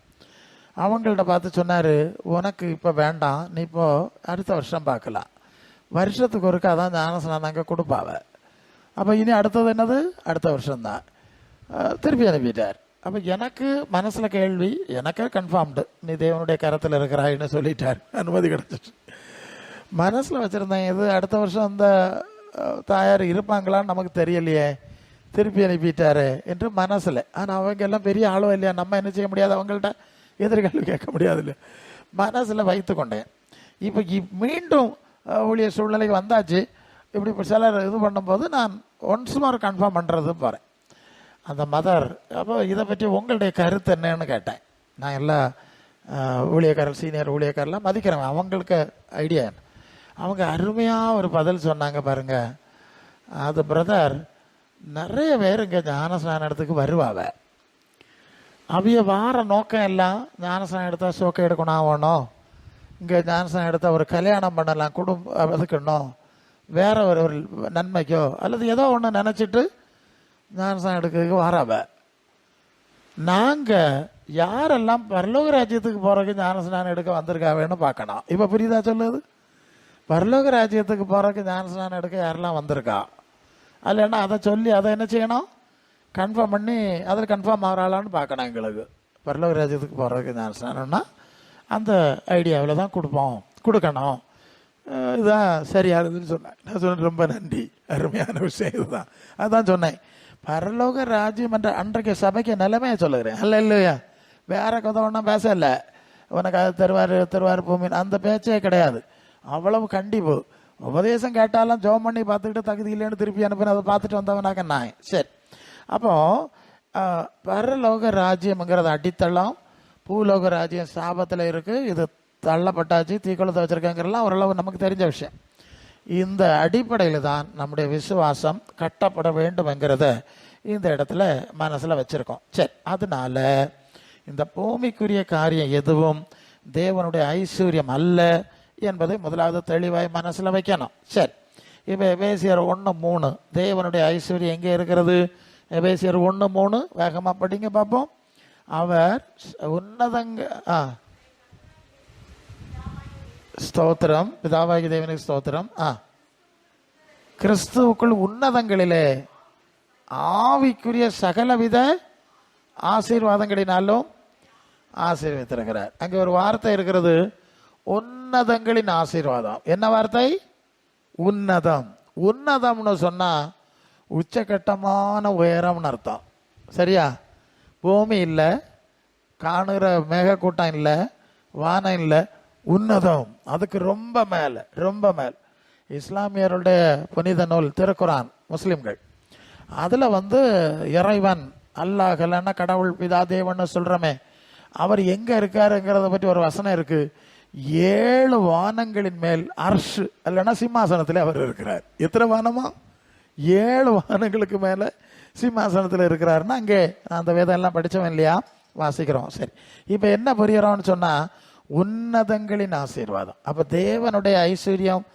அவங்கள்ட்ட பார்த்து சொன்னார், உனக்கு இப்போ வேண்டாம், நீ இப்போ அடுத்த வருஷம் பார்க்கலாம், வருஷத்துக்கு ஒருக்கா தான் ஞானஸ்நானம் அங்கே கொடுப்பாவ. அப்போ இனி அடுத்தது என்னது, அடுத்த வருஷம்தான். திருப்பி அனுப்பிட்டார். அப்போ எனக்கு மனசில் கேள்வி, எனக்கு கன்ஃபார்ம்டு, நீ தேவனுடைய கரத்தில் இருக்கிறாயின்னு சொல்லிட்டார், அனுமதி கிடச்சிட்டு. மனசில் வச்சுருந்தேன், இது அடுத்த வருஷம் அந்த தாயார் இருப்பாங்களான்னு நமக்கு தெரியலையே, திருப்பி அனுப்பிட்டாரு என்று மனசில். ஆனால் அவங்க எல்லாம் பெரிய ஆளும் இல்லையா, நம்ம என்ன செய்ய முடியாது, அவங்கள்ட்ட எதிர்கேள்வி கேட்க முடியாது இல்லை, மனசில் வைத்து கொண்டேன். இப்போ மீண்டும் ஊழிய சூழ்நிலைக்கு வந்தாச்சு. இப்படி சிலர் இது பண்ணும்போது நான் ஒன்ஸ் மோர் கன்ஃபார்ம் பண்ணுறது போகிறேன். அந்த மதர், அப்போ இதை பற்றி உங்களுடைய கருத்து என்னன்னு கேட்டேன். நான் எல்லா ஊழியக்காரர் சீனியர் ஊழியக்காரெலாம் மதிக்கிறேன், அவங்களுக்கு ஐடியா. அவங்க அருமையாக ஒரு பதில் சொன்னாங்க பாருங்க. அது பிரதர், நிறைய பேர் இங்கே ஞானஸ்நானம் இடத்துக்கு வருவாவ, அவைய வார நோக்கம் எல்லாம் ஞானஸ்நானம் எடுத்தால் சோக்கை எடுக்கணும் ஆகணும், இங்கே ஞானஸ்நானம் எடுத்தால் ஒரு கல்யாணம் பண்ணலாம், குடும்பம் அதுக்கணும், வேற ஒரு நன்மைக்கோ அல்லது ஏதோ ஒன்று நினச்சிட்டு ஞானஸ்நானம் எடுக்கிறதுக்கு வாராவ. நாங்கள் யாரெல்லாம் பரலோக ராஜ்யத்துக்கு போகிறதுக்கு ஞானஸ்நானம் எடுக்க வந்திருக்காவேன்னு பார்க்கணும். இப்போ புரியுதா சொல்லுது? பரலோக ராஜ்யத்துக்கு போகிறதுக்கு ஞானஸ்நானம் எடுக்க யாரெல்லாம் வந்திருக்கா, இல்லைன்னா அதை சொல்லி அதை என்ன செய்யணும், கன்ஃபார்ம் பண்ணி அதில் கன்ஃபார்ம் ஆகிறாளான்னு பார்க்கணும். எங்களுக்கு பரலோக ராஜ்யத்துக்கு போகிறதுக்கு ஞானஸ்நானம்னா அந்த ஐடியாவில் தான் கொடுக்கணும். இதுதான் சரியானதுன்னு சொன்னேன். நான் சொன்னேன், ரொம்ப நன்றி, அருமையான விஷயம் இதுதான். அதுதான் சொன்னேன், பரலோக ராஜ்யம் என்ற அன்றைக்கு சபைக்கு நிலைமையை சொல்லுகிறேன். அல்ல இல்லையா, வேற கதை ஒன்றும் பேச இல்லை, உனக்கு அது தருவார் பூமி, அந்த பேச்சே கிடையாது. அவ்வளவு கண்டிப்பு. உபதேசம் கேட்டாலும் ஜோம் பண்ணி பார்த்துக்கிட்டு தகுதி இல்லைன்னு திருப்பி அனுப்பின, அதை பார்த்துட்டு வந்தவனாக்க நான். சரி, அப்போது பரலோக ராஜ்யம்ங்கிறது அடித்தளம், பூலோக ராஜ்யம் சாபத்தில் இருக்குது, இது தள்ளப்பட்டாச்சு, தீக்குளத்தை வச்சுருக்காங்கிறலாம் ஓரளவு நமக்கு தெரிஞ்ச விஷயம். இந்த அடிப்படையில் தான் நம்முடைய விசுவாசம் கட்டப்பட வேண்டும்ங்கிறத இந்த இடத்துல மனசில் வச்சுருக்கோம். சரி, அதனால இந்த பூமிக்குரிய காரியம் எதுவும் தேவனுடைய ஐஸ்வர்யம் அல்ல என்பதை முதலாவது தெளிவாய் மனசில் வைக்கணும். சரி, இப்போ எபேசியர் 1:3 தேவனுடைய ஐஸ்வர்யம் எங்கே இருக்கிறது? எபேசியர் 1:3 வேகமாக படிங்க பார்ப்போம். அவர் உன்னதங்க ஸ்தோத்திரம், பிதாவாகி தேவனுக்கு ஸ்தோத்திரம். கிறிஸ்துவுக்குள் உன்னதங்களிலே ஆவிக்குரிய சகலவித ஆசீர்வாதங்களினாலும் ஆசீர்வதித்திருக்கிறார். அங்கே ஒரு வார்த்தை இருக்கிறது, உன்னதங்களின் ஆசீர்வாதம். என்ன வார்த்தை? உன்னதம். உன்னதம்னு சொன்னா உச்சகட்டமான உயரம்னு அர்த்தம். சரியா? பூமி இல்லை, காணுகிற மேகக்கூட்டம் இல்லை, வானம் இல்லை, உன்னதம், அதுக்கு ரொம்ப மேலே, ரொம்ப மேல். இஸ்லாமியருடைய புனித நூல் திருக்குரான், முஸ்லிம்கள் அதில் இறைவன் அல்லாஹ் இல்லைன்னா கடவுள் பிதா தேவன்னு சொல்கிறோமே, அவர் எங்கே இருக்காருங்கிறத பற்றி ஒரு வசனம் இருக்குது. 7 வானங்களின் மேல் அர்ஷ் இல்லைன்னா சிம்மாசனத்தில் அவர் இருக்கிறார். எத்தனை வானமா? 7 வானங்களுக்கு மேலே சிம்மாசனத்தில் இருக்கிறாருன்னா, அங்கே அந்த வேதம் எல்லாம் படித்தவன் இல்லையா, வாசிக்கிறோம். சரி, இப்போ என்ன புரிகிறோம்னு சொன்னால் உன்னதங்களின் ஆசீர்வாதம். அப்போ தேவனுடைய ஐஸ்வர்யம்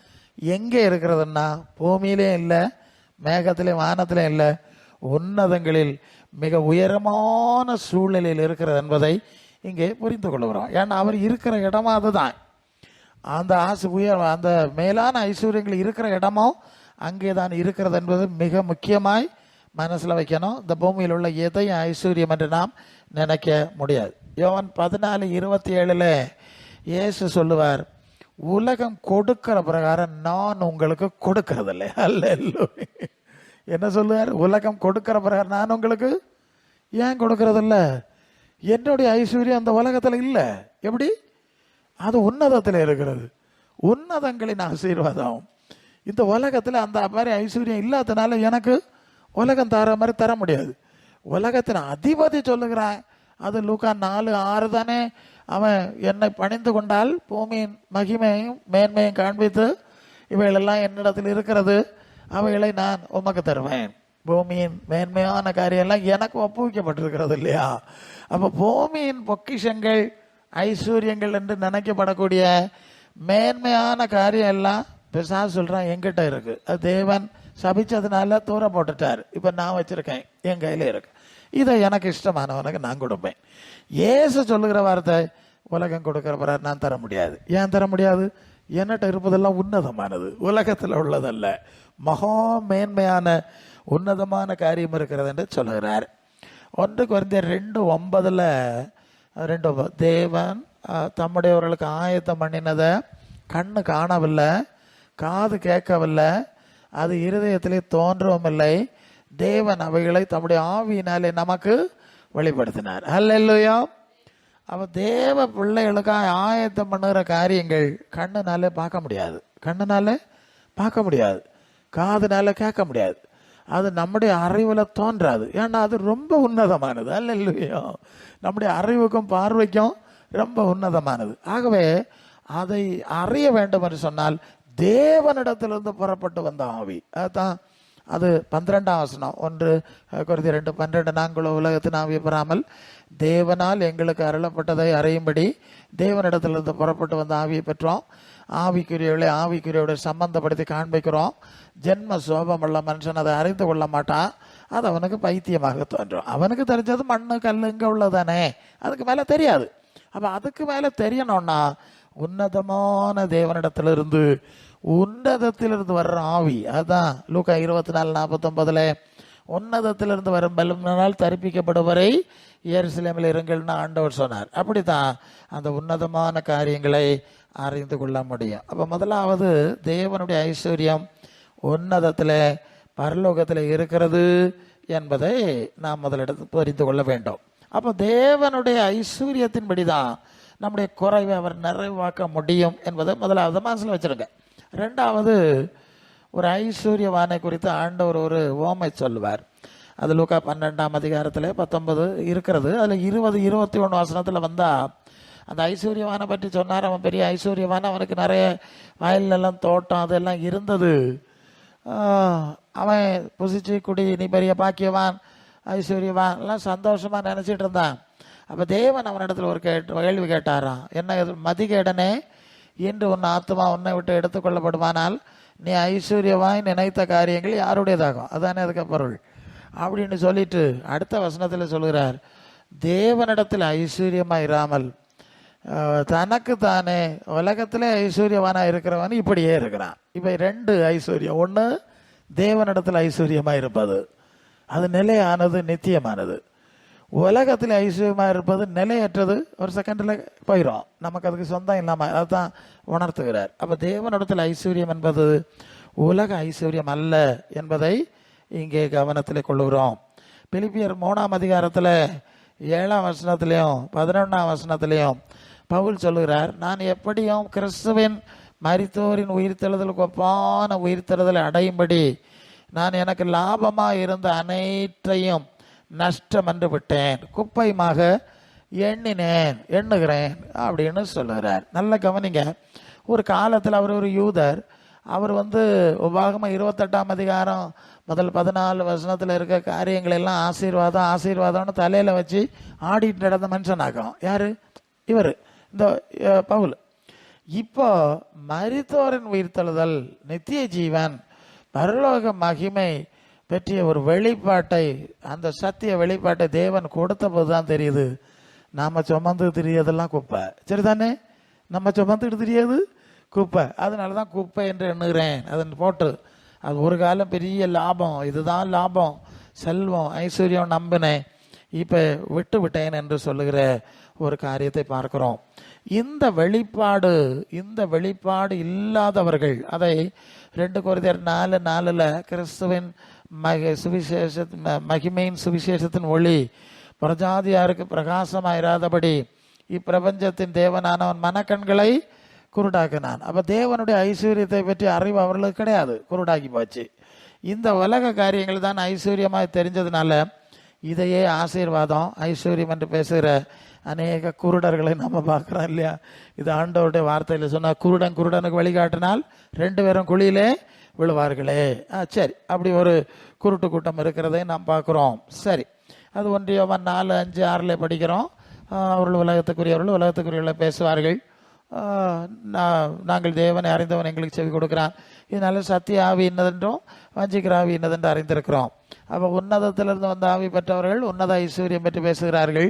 எங்கே இருக்கிறதுன்னா பூமியிலே இல்லை, மேகத்திலே வானத்திலே இல்லை, உன்னதங்களில் மிக உயரமான சூழ்நிலையில் இருக்கிறது என்பதை இங்கே புரிந்து கொள்கிறோம். ஏன்னா அவர் இருக்கிற இடமா அதுதான். அந்த அந்த மேலான ஐஸ்வர்யங்கள் இருக்கிற இடமும் அங்கே தான் இருக்கிறது என்பது மிக முக்கியமாய் மனசில் வைக்கணும். இந்த பூமியில் உள்ள எதையும் ஐஸ்வர்யம் என்று நாம் நினைக்க முடியாது. யோவான் 14:27 இயேசு சொல்லுவார், உலகம் கொடுக்கிற பிரகாரம் நான் உங்களுக்கு கொடுக்கறதில்லை. அல்லேலூயா. என்ன சொல்லுவார்? உலகம் கொடுக்கிற பிரகாரம் நான் உங்களுக்கு ஏன் கொடுக்கறதில்ல? என்னுடைய ஐஸ்வர்யம் அந்த உலகத்தில் இல்லை. எப்படி? அது உன்னதத்தில் இருக்கிறது. உன்னதங்களின் ஆசீர்வாதம். இந்த உலகத்தில் அந்த மாதிரி ஐஸ்வர்யம் இல்லாதனால எனக்கு உலகம் தர மாதிரி தர முடியாது. உலகத்தின் அதிபதி சொல்லுகிறான், அது லூக்கா 4:6 தானே, அவன் என்னை பணிந்து கொண்டால் பூமியின் மகிமையும் மேன்மையும் காண்பித்து இவைகளெல்லாம் என்னிடத்தில் இருக்கிறது, அவைகளை நான் உமக்கு தருவேன். பூமியின் மேன்மையான காரியெல்லாம் எனக்கு ஒப்புவிக்கப்பட்டிருக்கிறது இல்லையா? அப்போ பூமியின் பொக்கிஷங்கள் ஐஸ்வர்யங்கள் என்று நினைக்கப்படக்கூடிய மேன்மையான காரியம் எல்லாம் பிசாசு சொல்கிறான் என்கிட்ட இருக்கு. அது தேவன் சபிச்சதுனால தூர போட்டுட்டார். இப்போ நான் வச்சிருக்கேன், என் கையில் இருக்கு. இதை எனக்கு இஷ்டமானவனுக்கு நான் கொடுப்பேன். இயேசு சொல்லுகிற வார்த்தை, உலகம் கொடுக்கிற பிறகு நான் தர முடியாது. ஏன் தர முடியாது? என்னட்ட இருப்பதெல்லாம் உன்னதமானது, உலகத்தில் உள்ளதல்ல, மகா மேன்மையான உன்னதமான காரியம் இருக்கிறது என்று சொல்லுகிறார். 1 கொரிந்தியர் 2:9 தேவன் தம்முடையவர்களுக்கு ஆயத்தம் பண்ணினதை கண்ணு காணவில்லை, காது கேட்கவில்லை, அது இருதயத்திலே தோன்றவும் இல்லை. தேவன் அவைகளை தம்முடைய ஆவியினாலே நமக்கு வெளிப்படுத்தினார். அல்லேலூயா. அப்போ தேவ பிள்ளைகளுக்காக ஆயத்தம் பண்ணுகிற காரியங்கள் கண்ணுனாலே பார்க்க முடியாது, கண்ணுனாலே பார்க்க முடியாது, காதுனால கேட்க முடியாது, அது நம்முடைய அறிவில் தோன்றாது. ஏன்னா அது ரொம்ப உன்னதமானது. அல்லேலூயா. நம்முடைய அறிவுக்கும் பார்வைக்கும் ரொம்ப உன்னதமானது. ஆகவே அதை அறிய வேண்டும் என்று சொன்னால் தேவனிடத்திலிருந்து புறப்பட்டு வந்த ஆவி. அதுதான் அது 12ஆம் வசனம். 1 கொரிந்தியர் 2:12 நாங்கள் உலகத்தின் ஆவியை பெறாமல் தேவனால் எங்களுக்கு அருளப்பட்டதை அறியும்படி தேவனிடத்திலிருந்து புறப்பட்டு வந்த ஆவியை பெற்றோம். ஆவிக்குரியவளை ஆவிக்குரியவோட சம்பந்தப்படுத்தி காண்பிக்கிறோம். ஜென்ம சோபமுள்ள மனுஷன் அதை அறிந்து கொள்ள மாட்டான், அது அவனுக்கு பைத்தியமாக தோன்றும். அவனுக்கு தெரிஞ்சது மண்ணு கல் இங்கே உள்ளதானே, அதுக்கு மேலே தெரியாது. அப்போ அதுக்கு மேலே தெரியணும்னா உன்னதமான தேவனிடத்திலிருந்து உன்னதத்திலிருந்து வர்ற ஆவி, அதுதான் லூக்கா 24:49 உன்னதத்திலிருந்து வரும் பலனால் தரிப்பிக்கப்படுவரை எருசலேமில் இருங்கள்னு ஆண்டவர் சொன்னார். அப்படித்தான் அந்த உன்னதமான காரியங்களை அறிந்து கொள்ள முடியும். அப்போ முதலாவது தேவனுடைய ஐஸ்வர்யம் உன்னதத்தில் பரலோகத்தில் இருக்கிறது என்பதை நாம் முதலிடத்தில் புரிந்து கொள்ள வேண்டும். அப்போ தேவனுடைய ஐஸ்வர்யத்தின்படி தான் நம்முடைய குறைவை அவர் நிறைவாக்க முடியும் என்பதை முதலாவது மனசில் வச்சிருங்க. ரெண்டாவது, ஒரு ஐஸ்வர்யவானை குறித்து ஆண்டவர் ஒரு ஓமை சொல்லுவார். அது லூக்கா 12ஆம் அதிகாரத்தில் 19 இருக்கிறது. அதில் 20, 21 வசனத்தில் வந்தால் அந்த ஐஸ்வர்யவானை பற்றி சொன்னார். அவன் பெரிய ஐஸ்வர்யவான், அவனுக்கு நிறைய வயலெல்லாம் தோட்டம் அதெல்லாம் இருந்தது. அவன் புசிச்சு குடி நீ பெரிய பாக்கியவான் ஐஸ்வர்யவான் எல்லாம் சந்தோஷமாக நினச்சிட்டு இருந்தான். அப்போ தேவன் அவனிடத்தில் ஒரு கேள்வி கேட்டாராம். என்ன மதிகேடனே, இன்று உன் ஆத்மா உன்னை விட்டு எடுத்துக்கொள்ளப்படுமானால் நீ ஐஸ்வர்யவாய் நினைத்த காரியங்கள் யாருடையதாகும், அதானே அதுக்கு பொருள் அப்படின்னு சொல்லிட்டு அடுத்த வசனத்தில் சொல்கிறார், தேவனிடத்தில் ஐஸ்வர்யமாக இராமல் தனக்கு தானே உலகத்திலே ஐஸ்வர்யவானாக இருக்கிறவன் இப்படியே இருக்கிறான். இப்போ 2 ஐஸ்வர்யம். ஒன்று தேவனிடத்தில் ஐஸ்வர்யமாக இருப்பது, அது நிலையானது நித்தியமானது. உலகத்தில் ஐஸ்வர்யமாக இருப்பது நிலையற்றது, ஒரு செகண்டில் போயிடும், நமக்கு அதுக்கு சொந்தம் இல்லாமல். அதுதான் உணர்த்துகிறார். அப்போ தேவனிடத்தில் ஐஸ்வர்யம் என்பது உலக ஐஸ்வர்யம் அல்ல என்பதை இங்கே கவனத்தில் கொள்ளுகிறோம். பிலிப்பியர் 3ஆம் அதிகாரத்தில் 7ஆம் வசனத்திலையும் 11ஆம் வசனத்திலையும் பவுல் சொல்லுகிறார், நான் எப்படியும் கிறிஸ்துவின் மரித்தோரின் உயிர்த்தெழுதலுக்கு ஒப்பான உயிர்த்தெழுதலை அடையும்படி நான் எனக்கு லாபமாக இருந்த அனைத்தையும் நஷ்டம் என்று விட்டேன், குப்பையுமாக எண்ணுகிறேன் அப்படின்னு சொல்லுகிறார். நல்ல கவனிங்க. ஒரு காலத்தில் அவர் ஒரு யூதர், அவர் உபாகமம் 28ஆம் அதிகாரம் முதல் 14 வசனத்தில் இருக்க காரியங்கள் எல்லாம் ஆசீர்வாதம் ஆசீர்வாதம்னு தலையில் வச்சு ஆடிட்டு நடந்த மனுஷனாகும். யார்? இவர், இந்த பவுல். இப்போ மரித்தோரின் உயிர்த்தெழுதல், நித்திய ஜீவன், பரலோக மகிமை பற்றிய ஒரு வெளிப்பாட்டை, அந்த சத்திய வெளிப்பாட்டை தேவன் கொடுத்த போது தான் தெரியுது, நாம் சுமந்து தெரியதெல்லாம் குப்பை. சரிதானே? நம்ம சுமந்துட்டு தெரியாது குப்பை. அதனால தான் குப்பை என்று எண்ணுகிறேன். அதன் போட்டு அது ஒரு காலம் பெரிய லாபம், இதுதான் லாபம், செல்வம், ஐஸ்வர்யம் நம்பினேன், இப்போ விட்டு விட்டேன் என்று சொல்லுகிற ஒரு காரியத்தை பார்க்கிறோம். இந்த வெளிப்பாடு இல்லாதவர்கள், அதை 2 கொரிந்தியர் 4:4 கிறிஸ்துவின் மகிமையின் சுவிசேஷத்தின் ஒளி பிரஜாதியாருக்கு பிரகாசமாயிராதபடி இப்பிரபஞ்சத்தின் தேவனானவன் மனக்கண்களை குருடாக்கினான். அப்போ தேவனுடைய ஐஸ்வர்யத்தை பற்றி அறிவு அவர்களுக்கு கிடையாது, குருடாக்கி போச்சு. இந்த உலக காரியங்கள் தான் ஐஸ்வர்யமாக தெரிஞ்சதுனால இதையே ஆசீர்வாதம் ஐஸ்வர்யம் என்று பேசுகிற அநேக குருடர்களை நம்ம பார்க்குறோம் இல்லையா? இது ஆண்டவருடைய வார்த்தையில் சொன்னால், குருடனுக்கு வழிகாட்டினால் 2 பேரும் குழியிலே விழுவார்களே. சரி, அப்படி ஒரு குருட்டு கூட்டம் இருக்கிறதை நாம் பார்க்குறோம். சரி, அது 1 யோவான் 4, 5, 6 படிக்கிறோம். அவர்கள் உலகத்துக்குரியவர்கள் உலகத்துக்குரியவர்களை பேசுவார்கள். நாங்கள் தேவனை அறிந்தவன் எங்களுக்கு செவி கொடுக்கிறான். இதனால சத்திய ஆவி இன்னதென்றும் வஞ்சிக்கிற ஆவி இன்னதென்று அறிந்திருக்கிறோம். அப்போ உன்னதத்திலிருந்து வந்த ஆவி பெற்றவர்கள் உன்னத ஐஸ்வர்யம் பற்றி பேசுகிறார்கள்,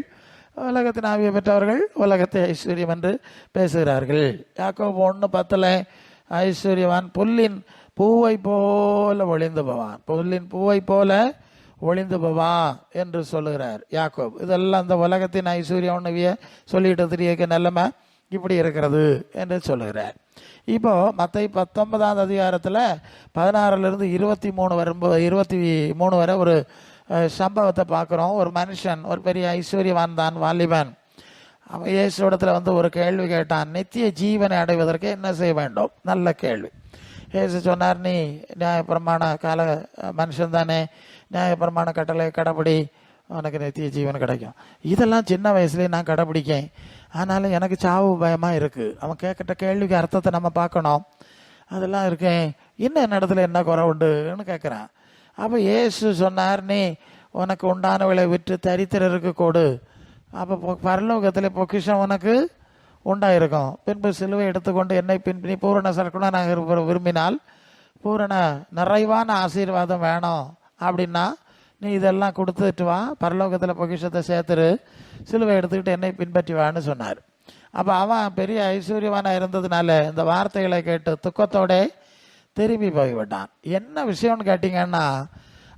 உலகத்தின் ஆவியை பெற்றவர்கள் உலகத்தை ஐஸ்வர்யம் என்று பேசுகிறார்கள். யாக்கோபு 1:10 ஐஸ்வர்யவான் புல்லின் பூவை போல ஒளிந்து போவான், புல்லின் பூவை போல ஒளிந்து போவான் என்று சொல்லுகிறார் யாக்கோபு. இதெல்லாம் அந்த உலகத்தின் ஐஸ்வர்யம்னுவிய சொல்லிட்டு தெரிய நிலைமை இப்படி இருக்கிறது என்று சொல்லுகிறார். இப்போ மத்தேயு 19ஆம் அதிகாரத்தில் 16 23 வரும்போது 23 வரை ஒரு சம்பவத்தை பார்க்குறோம். ஒரு மனுஷன், ஒரு பெரிய ஐஸ்வர்யவான் தான், வாலிபன். அவன் இயேசுவிடத்தில் ஒரு கேள்வி கேட்டான், நித்திய ஜீவனை அடைவதற்கு என்ன செய்ய வேண்டும்? நல்ல கேள்வி. இயேசு சொன்னார், நீ நியாயப்பிரமாண கால மனுஷன் தானே, நியாயப்பிரமாண கட்டளை கடைப்பிடி, உனக்கு நித்திய ஜீவன் கிடைக்கும். இதெல்லாம் சின்ன வயசுலேயே நான் கடைப்பிடிக்கேன், ஆனாலும் எனக்கு சாவு பயமாக இருக்குது. அவன் கேட்கிட்ட கேள்விக்கு அர்த்தத்தை நம்ம பார்க்கணும். அதெல்லாம் இருக்கேன், இன்னும் என்ன இடத்துல என்ன குறை உண்டுன்னு கேட்குறான். அப்போ இயேசு சொன்னார், நீ உனக்கு உண்டானவளை விற்று தரித்திரருக்கு கொடு, அப்போ பரலோகத்தில் பொக்கிஷம் உனக்கு உண்டாயிருக்கும். பின்பு சிலுவை எடுத்துக்கொண்டு என்னை பின்பற்றி பூரண சரக்குணனாக விரும்பினால், பூரண நிறைவான ஆசீர்வாதம் வேணும் அப்படின்னா நீ இதெல்லாம் கொடுத்துட்டு வா, பரலோகத்தில் பொக்கிஷத்தை சேர்த்துரு, சிலுவை எடுத்துக்கிட்டு என்னை பின்பற்றி வான்னு சொன்னார். அப்போ அவன் பெரிய ஐஸ்வர்யவானாக இருந்ததுனால இந்த வார்த்தைகளை கேட்டு துக்கத்தோட திரும்பி போய்விட்டான். என்ன விஷயம்னு கேட்டிங்கன்னா,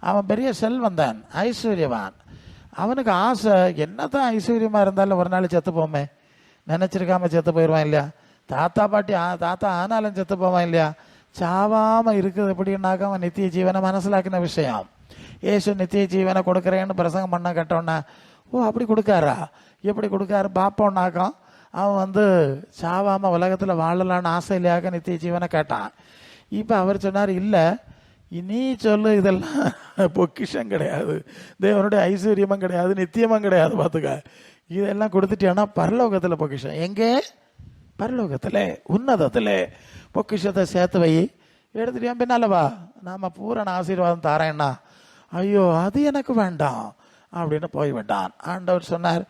அவன் பெரிய செல்வந்தான், ஐஸ்வர்யவான். அவனுக்கு ஆசை, என்னதான் ஐஸ்வர்யமாக இருந்தாலும் ஒரு நாள் செத்து போமே, நினச்சிருக்காம செத்து போயிடுவான் இல்லையா? தாத்தா பாட்டி தாத்தா ஆனாலும் செத்து போவான் இல்லையா? சாவாமல் இருக்குது எப்படின்னாக்க அவன் நித்திய ஜீவனை மனசிலாக்கின விஷயம். ஏசு நித்திய ஜீவனை கொடுக்குறேன்னு பிரசங்கம் பண்ண கேட்டோன்னா, ஓ அப்படி கொடுக்காரா, எப்படி கொடுக்காரு பார்ப்போன்னாக்கம் அவன் சாவாமல் உலகத்தில் வாழலான்னு ஆசை இல்லையாக்க நித்திய ஜீவனை கேட்டான். இப்போ அவர் சொன்னார், இல்லை நீ சொல்லு, இதெல்லாம் பொக்கிஷம் கிடையாது, தேவனுடைய ஐஸ்வர்யமும் கிடையாது, நித்தியமும் கிடையாது, பார்த்துக்க, இதெல்லாம் கொடுத்துட்டேன்னா பரலோகத்தில் பொக்கிஷம். எங்கே? பரலோகத்தில், உன்னதத்தில் பொக்கிஷத்தை சேர்த்து வை, எடுத்துட்டியா பின்னாலவா நாம் பூரண ஆசீர்வாதம் தாரேன்னா, ஐயோ அது எனக்கு வேண்டாம் அப்படின்னு போய்விட்டான். ஆண்டவர் சொன்னார்,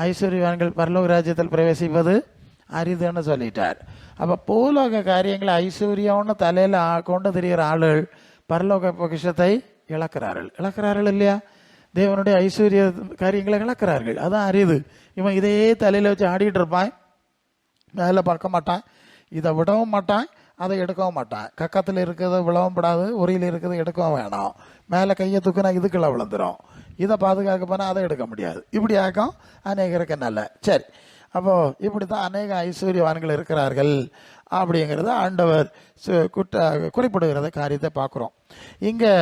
ஐஸ்வர்யவான்கள் பரலோக ராஜ்யத்தில் பிரவேசிப்பது அரிதுன்னு சொல்லிட்டார். அப்போ பூலோக காரியங்களை ஐஸ்வர்யம்னு தலையில் கொண்டு தெரிகிற ஆளுகள் பரலோக பொக்கிஷத்தை இழக்கிறார்கள் இல்லையா? தேவனுடைய ஐஸ்வர்ய காரியங்களை இழக்கிறார்கள், அதான் அரிது. இவன் இதையே தலையில் வச்சு ஆடிட்டு இருப்பான், மேலே பார்க்க மாட்டான், இதை விடவும் மாட்டான், அதை எடுக்கவும் மாட்டான். கக்கத்தில் இருக்கிறத விழவும் படாது, உரியில் இருக்கிறத எடுக்கவும் வேணாம், மேலே கையை தூக்குனா இதுக்குள்ள விழுந்துடும், இதை பாதுகாக்க போனால் அதை எடுக்க முடியாது. இப்படி ஆக்கம் அநேகருக்கு நல்ல. சரி, அப்போது இப்படி தான் அநேக ஐஸ்வர்யவான்கள் இருக்கிறார்கள் அப்படிங்கிறத ஆண்டவர் குறிப்பிடுகிறத காரியத்தை பார்க்குறோம். இங்கே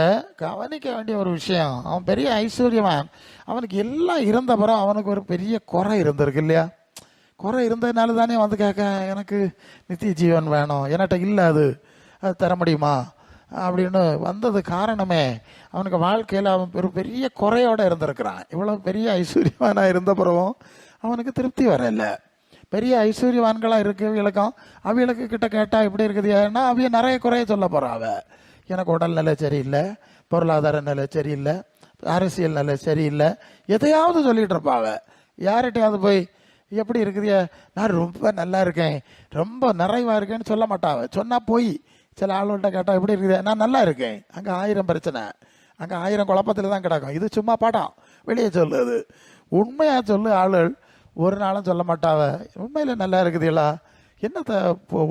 கவனிக்க வேண்டிய ஒரு விஷயம், அவன் பெரிய ஐஸ்வர்யவான், அவனுக்கு எல்லாம் இருந்தப்புறம் அவனுக்கு ஒரு பெரிய குறை இருந்திருக்கு இல்லையா? குறை இருந்ததுனால தானே கேட்க, எனக்கு நித்திய ஜீவன் வேணும், என்கிட்ட இல்லை, அது தர முடியுமா அப்படின்னு வந்தது. காரணமே அவனுக்கு வாழ்க்கையில் அவன் ஒரு பெரிய குறையோடு இருந்திருக்கிறான். இவ்வளோ பெரிய ஐஸ்வர்யவானாக இருந்த பிறகும் அவனுக்கு திருப்தி வரல, பெரிய ஐஸ்வர்யவான்களாக இருக்கவங்களுக்கும் அவங்களுக்கு கிட்ட கேட்டால் எப்படி இருக்குது, ஏன்னா அவைய நிறைய குறைய சொல்ல போகிறாவ. எனக்கு உடல் நிலை சரியில்லை, பொருளாதார நிலை சரியில்லை, அரசியல் நிலை சரியில்லை, எதையாவது சொல்லிட்டு இருப்பாவ. யார்கிட்டையாவது போய் எப்படி இருக்குதியா, நான் ரொம்ப நல்லா இருக்கேன், ரொம்ப நிறைவாக இருக்கேன்னு சொல்ல மாட்டாவ. சொன்னால் போய் சில ஆளுகிட்ட கேட்டால் எப்படி இருக்குது, நான் நல்லா இருக்கேன். அங்கே 1000 பிரச்சனை, அங்கே 1000 குழப்பத்தில் தான் கிடக்கும். இது சும்மா படம், வெளியே சொல்லுது. உண்மையாக சொல்லு ஆளுகள் ஒரு நாளும் சொல்ல மாட்டாவ. உண்மையில் நல்லா இருக்குதுங்களா, என்னத்தை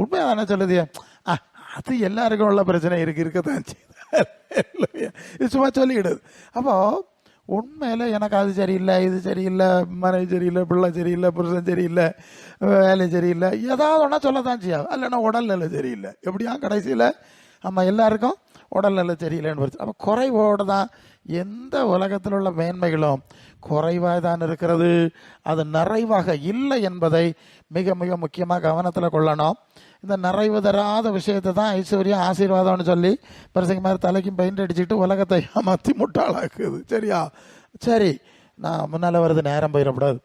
உண்மையாக தானே சொல்லுது, அது எல்லாருக்கும் உள்ள பிரச்சனை இருக்கத்தான் செய்யுது. இது சும்மா சொல்லிக்கிடுது. அப்போது உண்மையில் எனக்கு அது சரியில்லை, இது சரியில்லை, மனைவி சரியில்லை, பிள்ளை சரியில்லை, புருஷன் சரியில்லை, வேலை சரியில்லை, ஏதாவது ஒன்றா சொல்லத்தான் செய்யாது. இல்லைன்னா உடல்நிலை சரியில்லை. எப்படியா கடைசியில் நம்ம எல்லாருக்கும் உடல்நிலை சரியில்லைன்னு வருது. அப்போ குறைவோடு தான் எந்த உலகத்தில் உள்ள மேன்மைகளும் குறைவாக தான் இருக்கிறது, அது நிறைவாக இல்லை என்பதை மிக மிக முக்கியமாக கவனத்தில் கொள்ளணும். இந்த நிறைவு தராத விஷயத்தை தான் ஐஸ்வர்யம் ஆசீர்வாதம்னு சொல்லி பரிசங்க மாதிரி தலைக்கும் பெயிண்ட் அடிச்சுட்டு உலகத்தை ஏமாற்றி முட்டாளாக்குது. சரியா? சரி, நான் முன்னால் வருது, நேரம் போயிடக்கூடாது.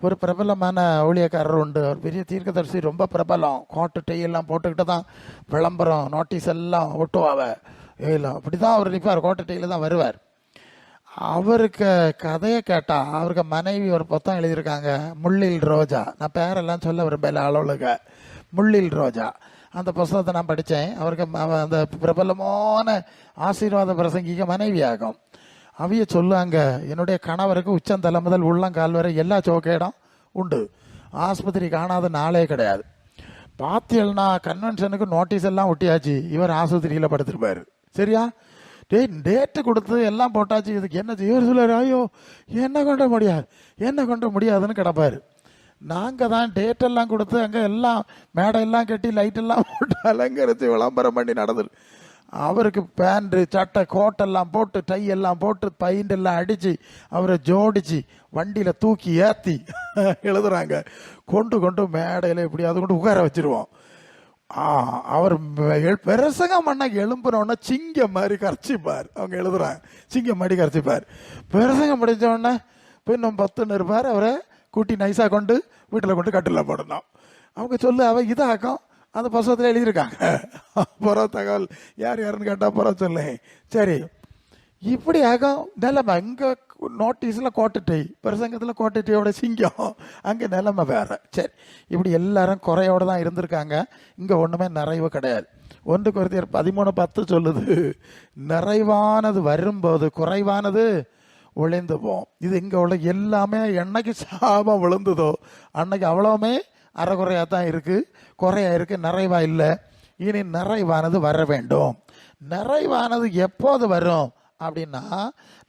ஒரு பிரபலமான ஊழியக்காரர் உண்டு, அவர் பெரிய தீர்க்கதரிசி, ரொம்ப பிரபலம். கோட்டு டெய்யெல்லாம் போட்டுக்கிட்டு தான் விளம்பரம் நோட்டீஸ் எல்லாம் ஒட்டுவாவ. இல்லை அப்படி தான் அவர் நிற்பார், கோட்டு டெய்யில் தான் வருவார். அவருக்கு கதையை கேட்டால், அவருக்கு மனைவி ஒரு புத்தகம் எழுதியிருக்காங்க, முள்ளில் ரோஜா. நான் பேரெல்லாம் சொல்ல விரும்பல அளவுக்கு, முள்ளில் ரோஜா. அந்த புத்தகத்தை நான் படித்தேன். அவருக்கு அந்த பிரபலமான ஆசீர்வாத பிரசங்கிக்க மனைவி ஆகும். அவைய சொல்லுவாங்க, என்னுடைய கணவருக்கு உச்சந்தலை முதல் உள்ளங்கால் வரை எல்லா சோக்கேடம் உண்டு, ஆஸ்பத்திரி காணாத நாளே கிடையாது. பாத்தியல்னா கன்வென்ஷனுக்கு நோட்டீஸ் எல்லாம் ஒட்டியாச்சு, இவர் ஆஸ்பத்திரியில் படுத்திருப்பார். சரியா? டேட்டு கொடுத்து எல்லாம் போட்டாச்சு, இதுக்கு என்ன இவர் சொல்லுவார், ஐயோ என்ன கொண்ட முடியாதுன்னு கிடப்பார். நாங்கள் தான் டேட்டெல்லாம் கொடுத்து அங்கே எல்லாம் மேடையெல்லாம் கட்டி லைட்டெல்லாம் போட்டு அலங்கரித்து விளம்பரம் பண்ணி நடந்துரு. அவருக்கு பேண்ட்டு சட்டை கோட்டெல்லாம் போட்டு டை எல்லாம் போட்டு பெயிண்டெல்லாம் அடித்து அவரை ஜோடிச்சு வண்டியில் தூக்கி ஏற்றி எழுதுறாங்க. கொண்டு மேடையில் எப்படியாவது கொண்டு உட்கார வச்சிருவோம். அவர் பிரசங்கம் பண்ண எழும்புனோடனே சிங்கம் மாதிரி கரைச்சிப்பார். அவங்க எழுதுறாங்க, சிங்கம் மாதிரி கரைச்சிப்பார். பிரசங்கம் முடித்தோடனே இன்னும் 10 இருப்பார். அவரை கூட்டி நைஸாக கொண்டு வீட்டில் கொண்டு கட்டில் போடணும். அவங்க சொல்லு, அவ இதாக்கம் அந்த புத்தகத்தில் எழுதியிருக்காங்க. புற தகவல் யாருன்னு கேட்டால் புற சொல்லு. சரி, இப்படி ஆகும் நிலைமை. இங்கே நோட்டீஸில் கோட்டட்டை, பிரசங்கத்தில் கோட்டட்டையோட சிங்கம், அங்கே நிலைமை வேறு. சரி, இப்படி எல்லாரும் குறையோடு தான் இருந்திருக்காங்க. இங்கே ஒன்றுமே நிறைவு கிடையாது. 1 Corinthians 13:10 சொல்லுது, நிறைவானது வரும்போது குறைவானது ஒளிந்து போம். இது இங்கே உள்ள எல்லாமே என்னைக்கு சாபம் விழுந்ததோ அன்னைக்கு அவ்வளவுமே அறகுறையாக தான் இருக்குது, குறையாக இருக்குது, நிறைவாக இல்லை. இனி நிறைவானது வர வேண்டும். நிறைவானது எப்போது வரும் அப்படின்னா,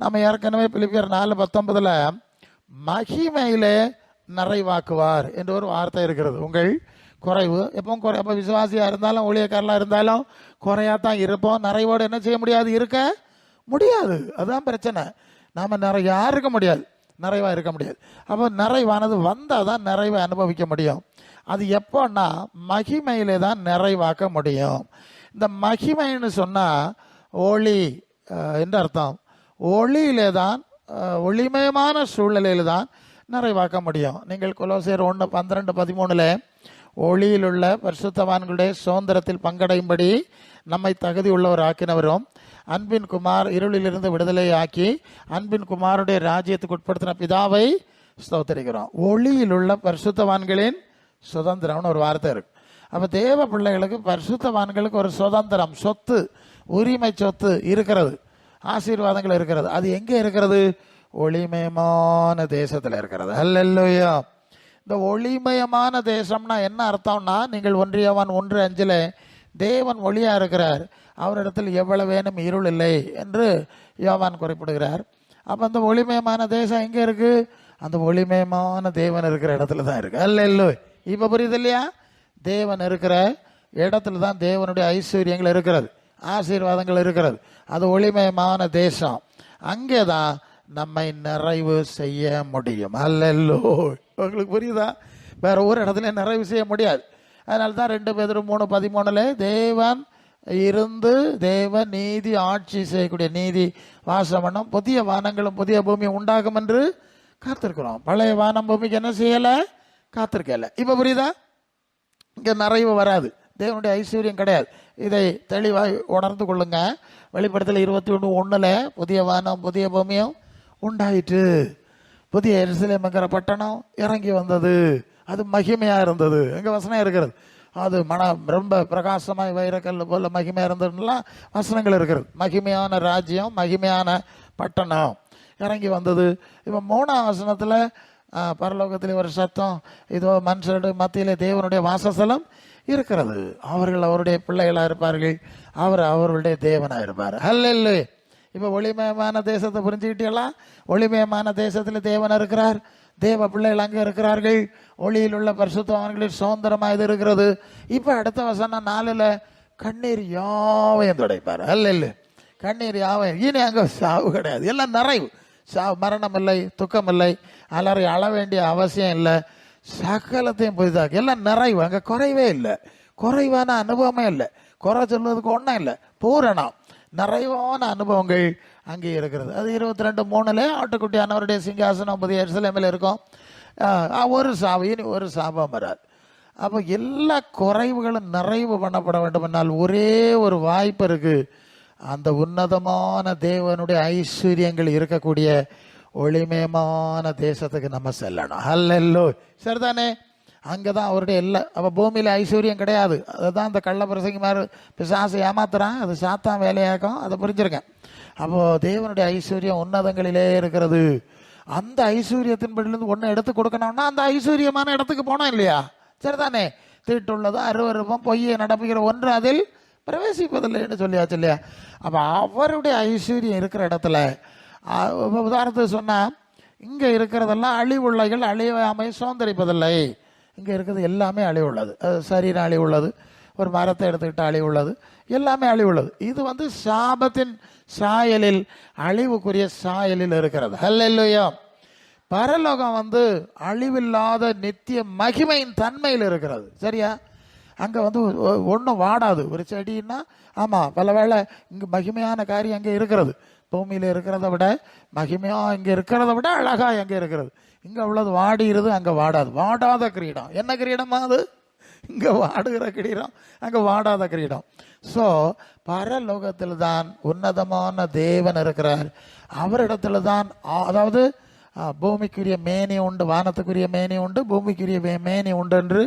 நம்ம ஏற்கனவே பிலிப்பியர் 4:19 மகிமையிலே நிறைவாக்குவார் என்று ஒரு வார்த்தை இருக்கிறது. உங்கள் குறைவு எப்பவும் குறை. அப்போ விசுவாசியாக இருந்தாலும் ஊழியக்காரலாக இருந்தாலும் குறையாத்தான் இருப்போம். நிறைவோடு என்ன செய்ய முடியாது, இருக்க முடியாது. அதுதான் பிரச்சனை. நாம் யாரும் இருக்க முடியாது, நிறைவாக இருக்க முடியாது. அப்போ நிறைவானது வந்தால் தான் நிறைவை அனுபவிக்க முடியும். அது எப்போன்னா மகிமையிலே தான் நிறைவாக்க முடியும். இந்த மகிமைன்னு சொன்னால் ஒளி என்று அர்த்தம். ஒளியிலே தான், ஒளிமயமான சூழ்நிலையில் தான் நிறைவாக்க முடியும். நீங்கள் கொலோசியர் 1:12-13 ஒளியில் உள்ள பரிசுத்தவான்களுடைய சுதந்திரத்தில் பங்கடையும்படி நம்மை தகுதி உள்ளவர் ஆக்கினவரும் அன்பின் குமார் இருளிலிருந்து விடுதலை ஆக்கி அன்பின் குமாருடைய ராஜ்யத்துக்கு உட்படுத்தின பிதாவை ஸ்தோத்திரிக்கிறோம். ஒளியில் உள்ள பரிசுத்தவான்களின் சுதந்திரம்னு ஒரு வார்த்தை இருக்கு. அப்போ தேவ பிள்ளைகளுக்கு பரிசுத்தவான்களுக்கு ஒரு சுதந்திரம், சொத்து, உரிமை சொத்து இருக்கிறது, ஆசீர்வாதங்கள் இருக்கிறது. அது எங்கே இருக்கிறது? ஒளிமயமான தேசத்தில் இருக்கிறது. அல்லேலூயா. இந்த ஒளிமயமான தேசம்னா என்ன அர்த்தம்னா, நீங்கள் 1 யோவான் 1:5 தேவன் ஒளியாக இருக்கிறார், அவரிடத்தில் எவ்வளவேனும் இருள் இல்லை என்று யோவான் குறிப்பிடுகிறார். அப்போ அந்த ஒளிமயமான தேசம் எங்கே இருக்குது? அந்த ஒளிமயமான தேவன் இருக்கிற இடத்துல தான் இருக்குது. அல்லேலூயா. இப்போ புரியுது இல்லையா? தேவன் இருக்கிற இடத்துல தான் தேவனுடைய ஐஸ்வர்யங்கள் இருக்கிறது, ஆசீர்வாதங்கள் இருக்கிறது. அது ஒளிமயமான தேசம். அங்கே தான் நம்மை நிறைவு செய்ய முடியும். அல்லேலூயா. உங்களுக்கு புரியுதா? வேற ஒரு இடத்துல நிறைவு செய்ய முடியாது. அதனால தான் 2 Peter 3:13 தேவன் இருந்து தேவ நீதி ஆட்சி செய்யக்கூடிய நீதி வாசமனம் புதிய வானங்களும் புதிய பூமியும் உண்டாகும் என்று காத்திருக்கிறோம். பழைய வானம் பூமிக்கு என்ன செய்யலை? காத்திருக்கல. இப்போ புரியுதா? இங்கே நிறைவு வராது, தேவனுடைய ஐஸ்வர்யம் கிடையாது. இதை தெளிவாக உணர்ந்து கொள்ளுங்க. வெளிப்படத்தில் 21:1 புதிய வானம் புதிய பூமியும் உண்டாயிற்று, புதிய எருசலேம்ங்கிற பட்டணம் இறங்கி வந்தது, அது மகிமையாக இருந்தது. எங்கள் வசனம் இருக்கிறது, அது ரொம்ப பிரகாசமாய் வைரக்கல் போல மகிமையாக இருந்ததுலாம் வசனங்கள் இருக்கிறது. மகிமையான ராஜ்யம், மகிமையான பட்டணம் இறங்கி வந்தது. இப்போ 3ஆம் வசனத்தில் பரலோகத்தில் ஒரு சத்தம், இதோ மனுஷருடைய மத்தியில் தேவனுடைய வாசஸ்தலம் இருக்கிறது, அவர்கள் அவருடைய பிள்ளைகளாக இருப்பார்கள், அவர் அவர்களுடைய தேவனாக இருப்பார். ஹல்லேலூயா. இப்போ ஒளிமயமான தேசத்தை புரிஞ்சுக்கிட்டீங்களா? ஒளிமயமான தேசத்தில் தேவன் இருக்கிறார், தேவ பிள்ளைகள் அங்கே இருக்கிறார்கள், ஒளியில் உள்ள பரிசுத்தவான்களின் சுதந்திரமாக இது இருக்கிறது. இப்போ அடுத்த வசனம் 4 கண்ணீர் யாவையும் துடைப்பார். ஹல்லேலூயா. கண்ணீர் யாவையும், இனி அங்கே சாவு கிடையாது, எல்லாம் நிறைவு. மரணம் இல்லை, துக்கம் இல்லை, அலறி அழ வேண்டிய அவசியம் இல்லை, சகலத்தையும் புதிதாக எல்லாம் நிறைவு. அங்கே குறைவே இல்லை, குறைவான அனுபவமே இல்லை, குறை சொல்வதுக்கு ஒன்றும் இல்லை, பூரணம் நிறைவான அனுபவங்கள் அங்கே இருக்கிறது. அது 22:3 ஆட்டுக்குட்டியானவருடைய சிங்காசனம் புதிய எருசலேமில் இருக்கும். ஒரு சாவு, இனி ஒரு சாபம் வராது. அப்போ எல்லா குறைவுகளும் நிறைவு பண்ணப்பட வேண்டும் என்றால் ஒரே ஒரு வாய்ப்பு இருக்கு, அந்த உன்னதமான தேவனுடைய ஐஸ்வர்யங்கள் இருக்கக்கூடிய ஒளிமயமான தேசத்துக்கு நம்ம செல்லணும். ஹல்லேலூயா. சரிதானே? அங்கே தான் அவருடைய எல்லா, அப்போ பூமியில் ஐஸ்வர்யம் கிடையாது. அதுதான் இந்த கள்ள பிரசங்கி மாதிரி பிசாசை ஏமாத்துறான், அது சாத்தான் வேலையாக்கும், அதை புரிஞ்சிருக்கேன். அப்போது தேவனுடைய ஐஸ்வர்யம் உன்னதங்களிலே இருக்கிறது. அந்த ஐஸ்வர்யத்தின்படியிலிருந்து ஒன்று எடுத்து கொடுக்கணும்னா அந்த ஐஸ்வர்யமான இடத்துக்கு போனோம் இல்லையா? சரிதானே? தீட்டுள்ளதோ அருவருப்பம் பொய்யை நடப்புகிற ஒன்று அதில் பிரவேசிப்பதில்லைன்னு சொல்லியாச்சு இல்லையா? அப்போ அவருடைய ஐஸ்வர்யம் இருக்கிற இடத்துல, உதாரணத்துக்கு சொன்னால் இங்கே இருக்கிறதெல்லாம் அழிவுள்ளைகள் அழியாமை சுதந்திரிப்பதில்லை. இங்கே இருக்கிறது எல்லாமே அழிவுள்ளது, சரீரம் அழிவுள்ளது, ஒரு மரத்தை எடுத்துக்கிட்டு அழிவுள்ளது, எல்லாமே அழிவுள்ளது. இது சாபத்தின் சாயலில், அழிவுக்குரிய சாயலில் இருக்கிறது. ஹல்லேலூயா. பரலோகம் அழிவில்லாத நித்திய மகிமையின் தன்மையில் இருக்கிறது. சரியா? அங்கே ஒன்றும் வாடாது. ஒரு செடின்னா ஆமாம், பல வேளை இங்கே மகிமையான காரியம் அங்கே இருக்கிறது, பூமியில் இருக்கிறத விட மகிமையாக இங்கே இருக்கிறத விட அழகாக அங்கே இருக்கிறது. இங்கே உள்ளது வாடிடுது, அங்கே வாடாது. வாடாத கிரீடம். என்ன கிரீடமா அது? இங்கே வாடுகிற கிரீடம், அங்கே வாடாத கிரீடம். ஸோ பரலோகத்தில் தான் உன்னதமான தேவன் இருக்கிறார். அவரிடத்துல தான், அதாவது பூமிக்குரிய மேனி உண்டு, வானத்துக்குரிய மேனி உண்டு, பூமிக்குரிய மேனி உண்டு என்று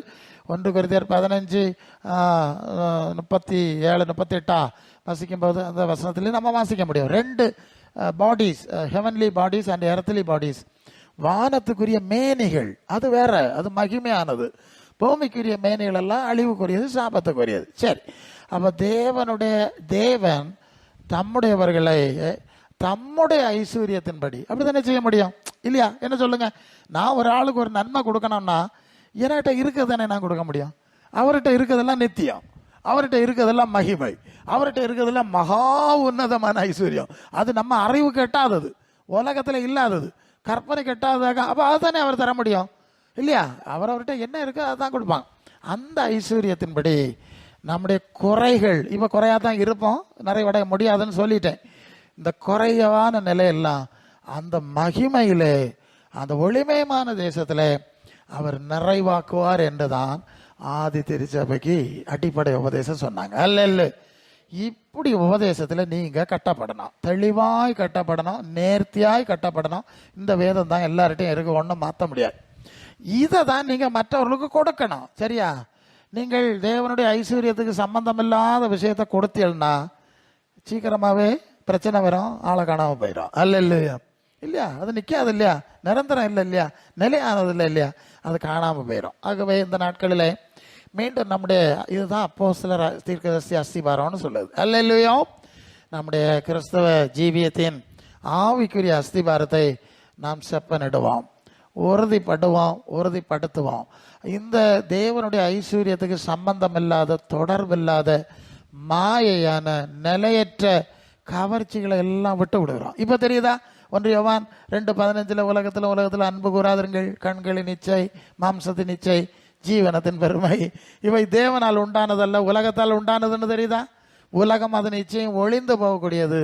1 கொரிந்தியர் 15:37-38 வாசிக்கும்போது அந்த வசனத்திலே நம்ம வாசிக்க முடியும். 2 bodies, heavenly bodies and earthly bodies. வானத்துக்குரிய மேனிகள் அது வேற, அது மகிமையானது. பூமிக்குரிய மேனிகள் எல்லாம் அழிவுக்குரியது, சாபத்துக்குரியது. சரி, அப்போ தேவன் தம்முடையவர்களை தம்முடைய ஐஸ்வர்யத்தின்படி அப்படித்தானே செய்ய முடியும் இல்லையா? என்ன சொல்லுங்க, நான் ஒரு ஆளுக்கு ஒரு நன்மை கொடுக்கணும்னா என்கிட்ட இருக்கிறதானே நான் கொடுக்க முடியும். அவர்கிட்ட இருக்கிறதெல்லாம் நித்தியம், அவர்கிட்ட இருக்கிறதெல்லாம் மகிமை, அவர்கிட்ட இருக்கிறதெல்லாம் மகா உன்னதமான ஐஸ்வர்யம். அது நம்ம அறிவு கெட்டாதது, உலகத்தில் இல்லாதது, கற்பனை கெட்டாததாக. அப்போ அதுதானே அவர் தர முடியும் இல்லையா? அவர்கிட்ட என்ன இருக்கோ அதுதான் கொடுப்பாங்க. அந்த ஐஸ்வர்யத்தின்படி நம்முடைய குறைகள், இப்போ குறையாதான் இருப்போம், நிறைவடைய முடியாதுன்னு சொல்லிட்டேன். இந்த குறைவான நிலையெல்லாம் அந்த மகிமையிலே, அந்த ஒளிமயமான தேசத்தில் அவர் நிறைவாக்குவார் என்றுதான் ஆதி திருச்சபைக்கு அடிப்படை உபதேசம் சொன்னாங்க. அல்ல, இப்படி உபதேசத்தில் நீங்கள் கட்டப்படணும், தெளிவாய் கட்டப்படணும், நேர்த்தியாய் கட்டப்படணும். இந்த வேதம் தான் எல்லார்ட்டையும் இருக்கு, ஒன்றும் மாற்ற முடியாது. இதை தான் நீங்கள் மற்றவர்களுக்கு கொடுக்கணும். சரியா? நீங்கள் தேவனுடைய ஐஸ்வர்யத்துக்கு சம்பந்தம் இல்லாத விஷயத்தை கொடுத்தீங்கன்னா சீக்கிரமாகவே பிரச்சனை வரும், ஆளை காணாமல் போயிடும். அல்ல இல்லையா? இல்லையா? அது நிற்காது இல்லையா? நிரந்தரம் இல்லை இல்லையா? நிலையானது இல்லை இல்லையா? அது காணாமல் போயிடும். ஆகவே இந்த நாட்களில் மீண்டும் நம்முடைய இதுதான் அப்போஸ்தலர் தீர்க்கதரிசி அஸ்திபாரம்னு சொல்லுது. அல்ல இல்லையோ? நம்முடைய கிறிஸ்தவ ஜீவியத்தின் ஆவிக்குரிய அஸ்திபாரத்தை நாம் செப்பனிடுவோம், உறுதிப்படுவோம், உறுதிப்படுத்துவோம். இந்த தேவனுடைய ஐஸ்வர்யத்துக்கு சம்பந்தம் இல்லாத, தொடர்பில்லாத, மாயையான, நிலையற்ற கவர்ச்சிகளை எல்லாம் விட்டு விடுகிறோம். இப்போ தெரியுதா? 1 யோவான் 2:15 உலகத்தில் அன்பு கூறாதிருங்கள், கண்களின் இச்சை, மாம்சத்தின் இச்சை, ஜீவனத்தின் பெருமை இவை தேவனால் உண்டானதல்ல, உலகத்தால் உண்டானதுன்னு தெரியுதா? உலகம் அதன் இச்சையும் ஒளிந்து போகக்கூடியது.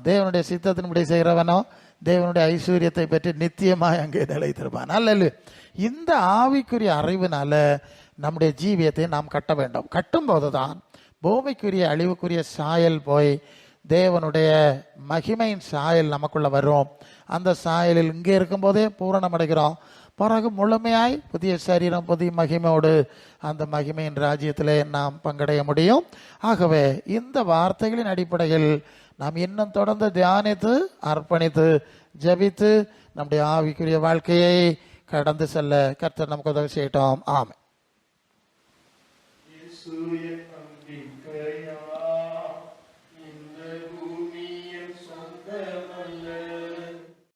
தேவனுடைய சித்தத்தின்படி செய்கிறவனோ தேவனுடைய ஐஸ்வர்யத்தை பற்றி நித்தியமாய் அங்கே நிலைத்திருப்பான். அல்ல, இந்த ஆவிக்குரிய அறிவினால நம்முடைய ஜீவியத்தை நாம் கட்ட வேண்டும். கட்டும்போது தான் பூமிக்குரிய அழிவுக்குரிய சாயல் போய் தேவனுடைய மகிமையின் சாயல் நமக்குள்ள வரும். அந்த சாயலில் இங்கே இருக்கும்போதே பூரணம் அடைகிறோம். பிறகு முழுமையாய் புதிய சரீரம் புதிய மகிமையோடு அந்த மகிமையின் ராஜ்யத்திலே நாம் பங்கடைய முடியும். ஆகவே இந்த வார்த்தைகளின் அடிப்படையில் நாம் இன்னும் தொடர்ந்து தியானித்து அர்ப்பணித்து ஜபித்து நம்முடைய ஆவிக்குரிய வாழ்க்கையை கடந்து செல்ல கர்த்தர் நமக்கு உதவி செய்யட்டும். ஆமென்.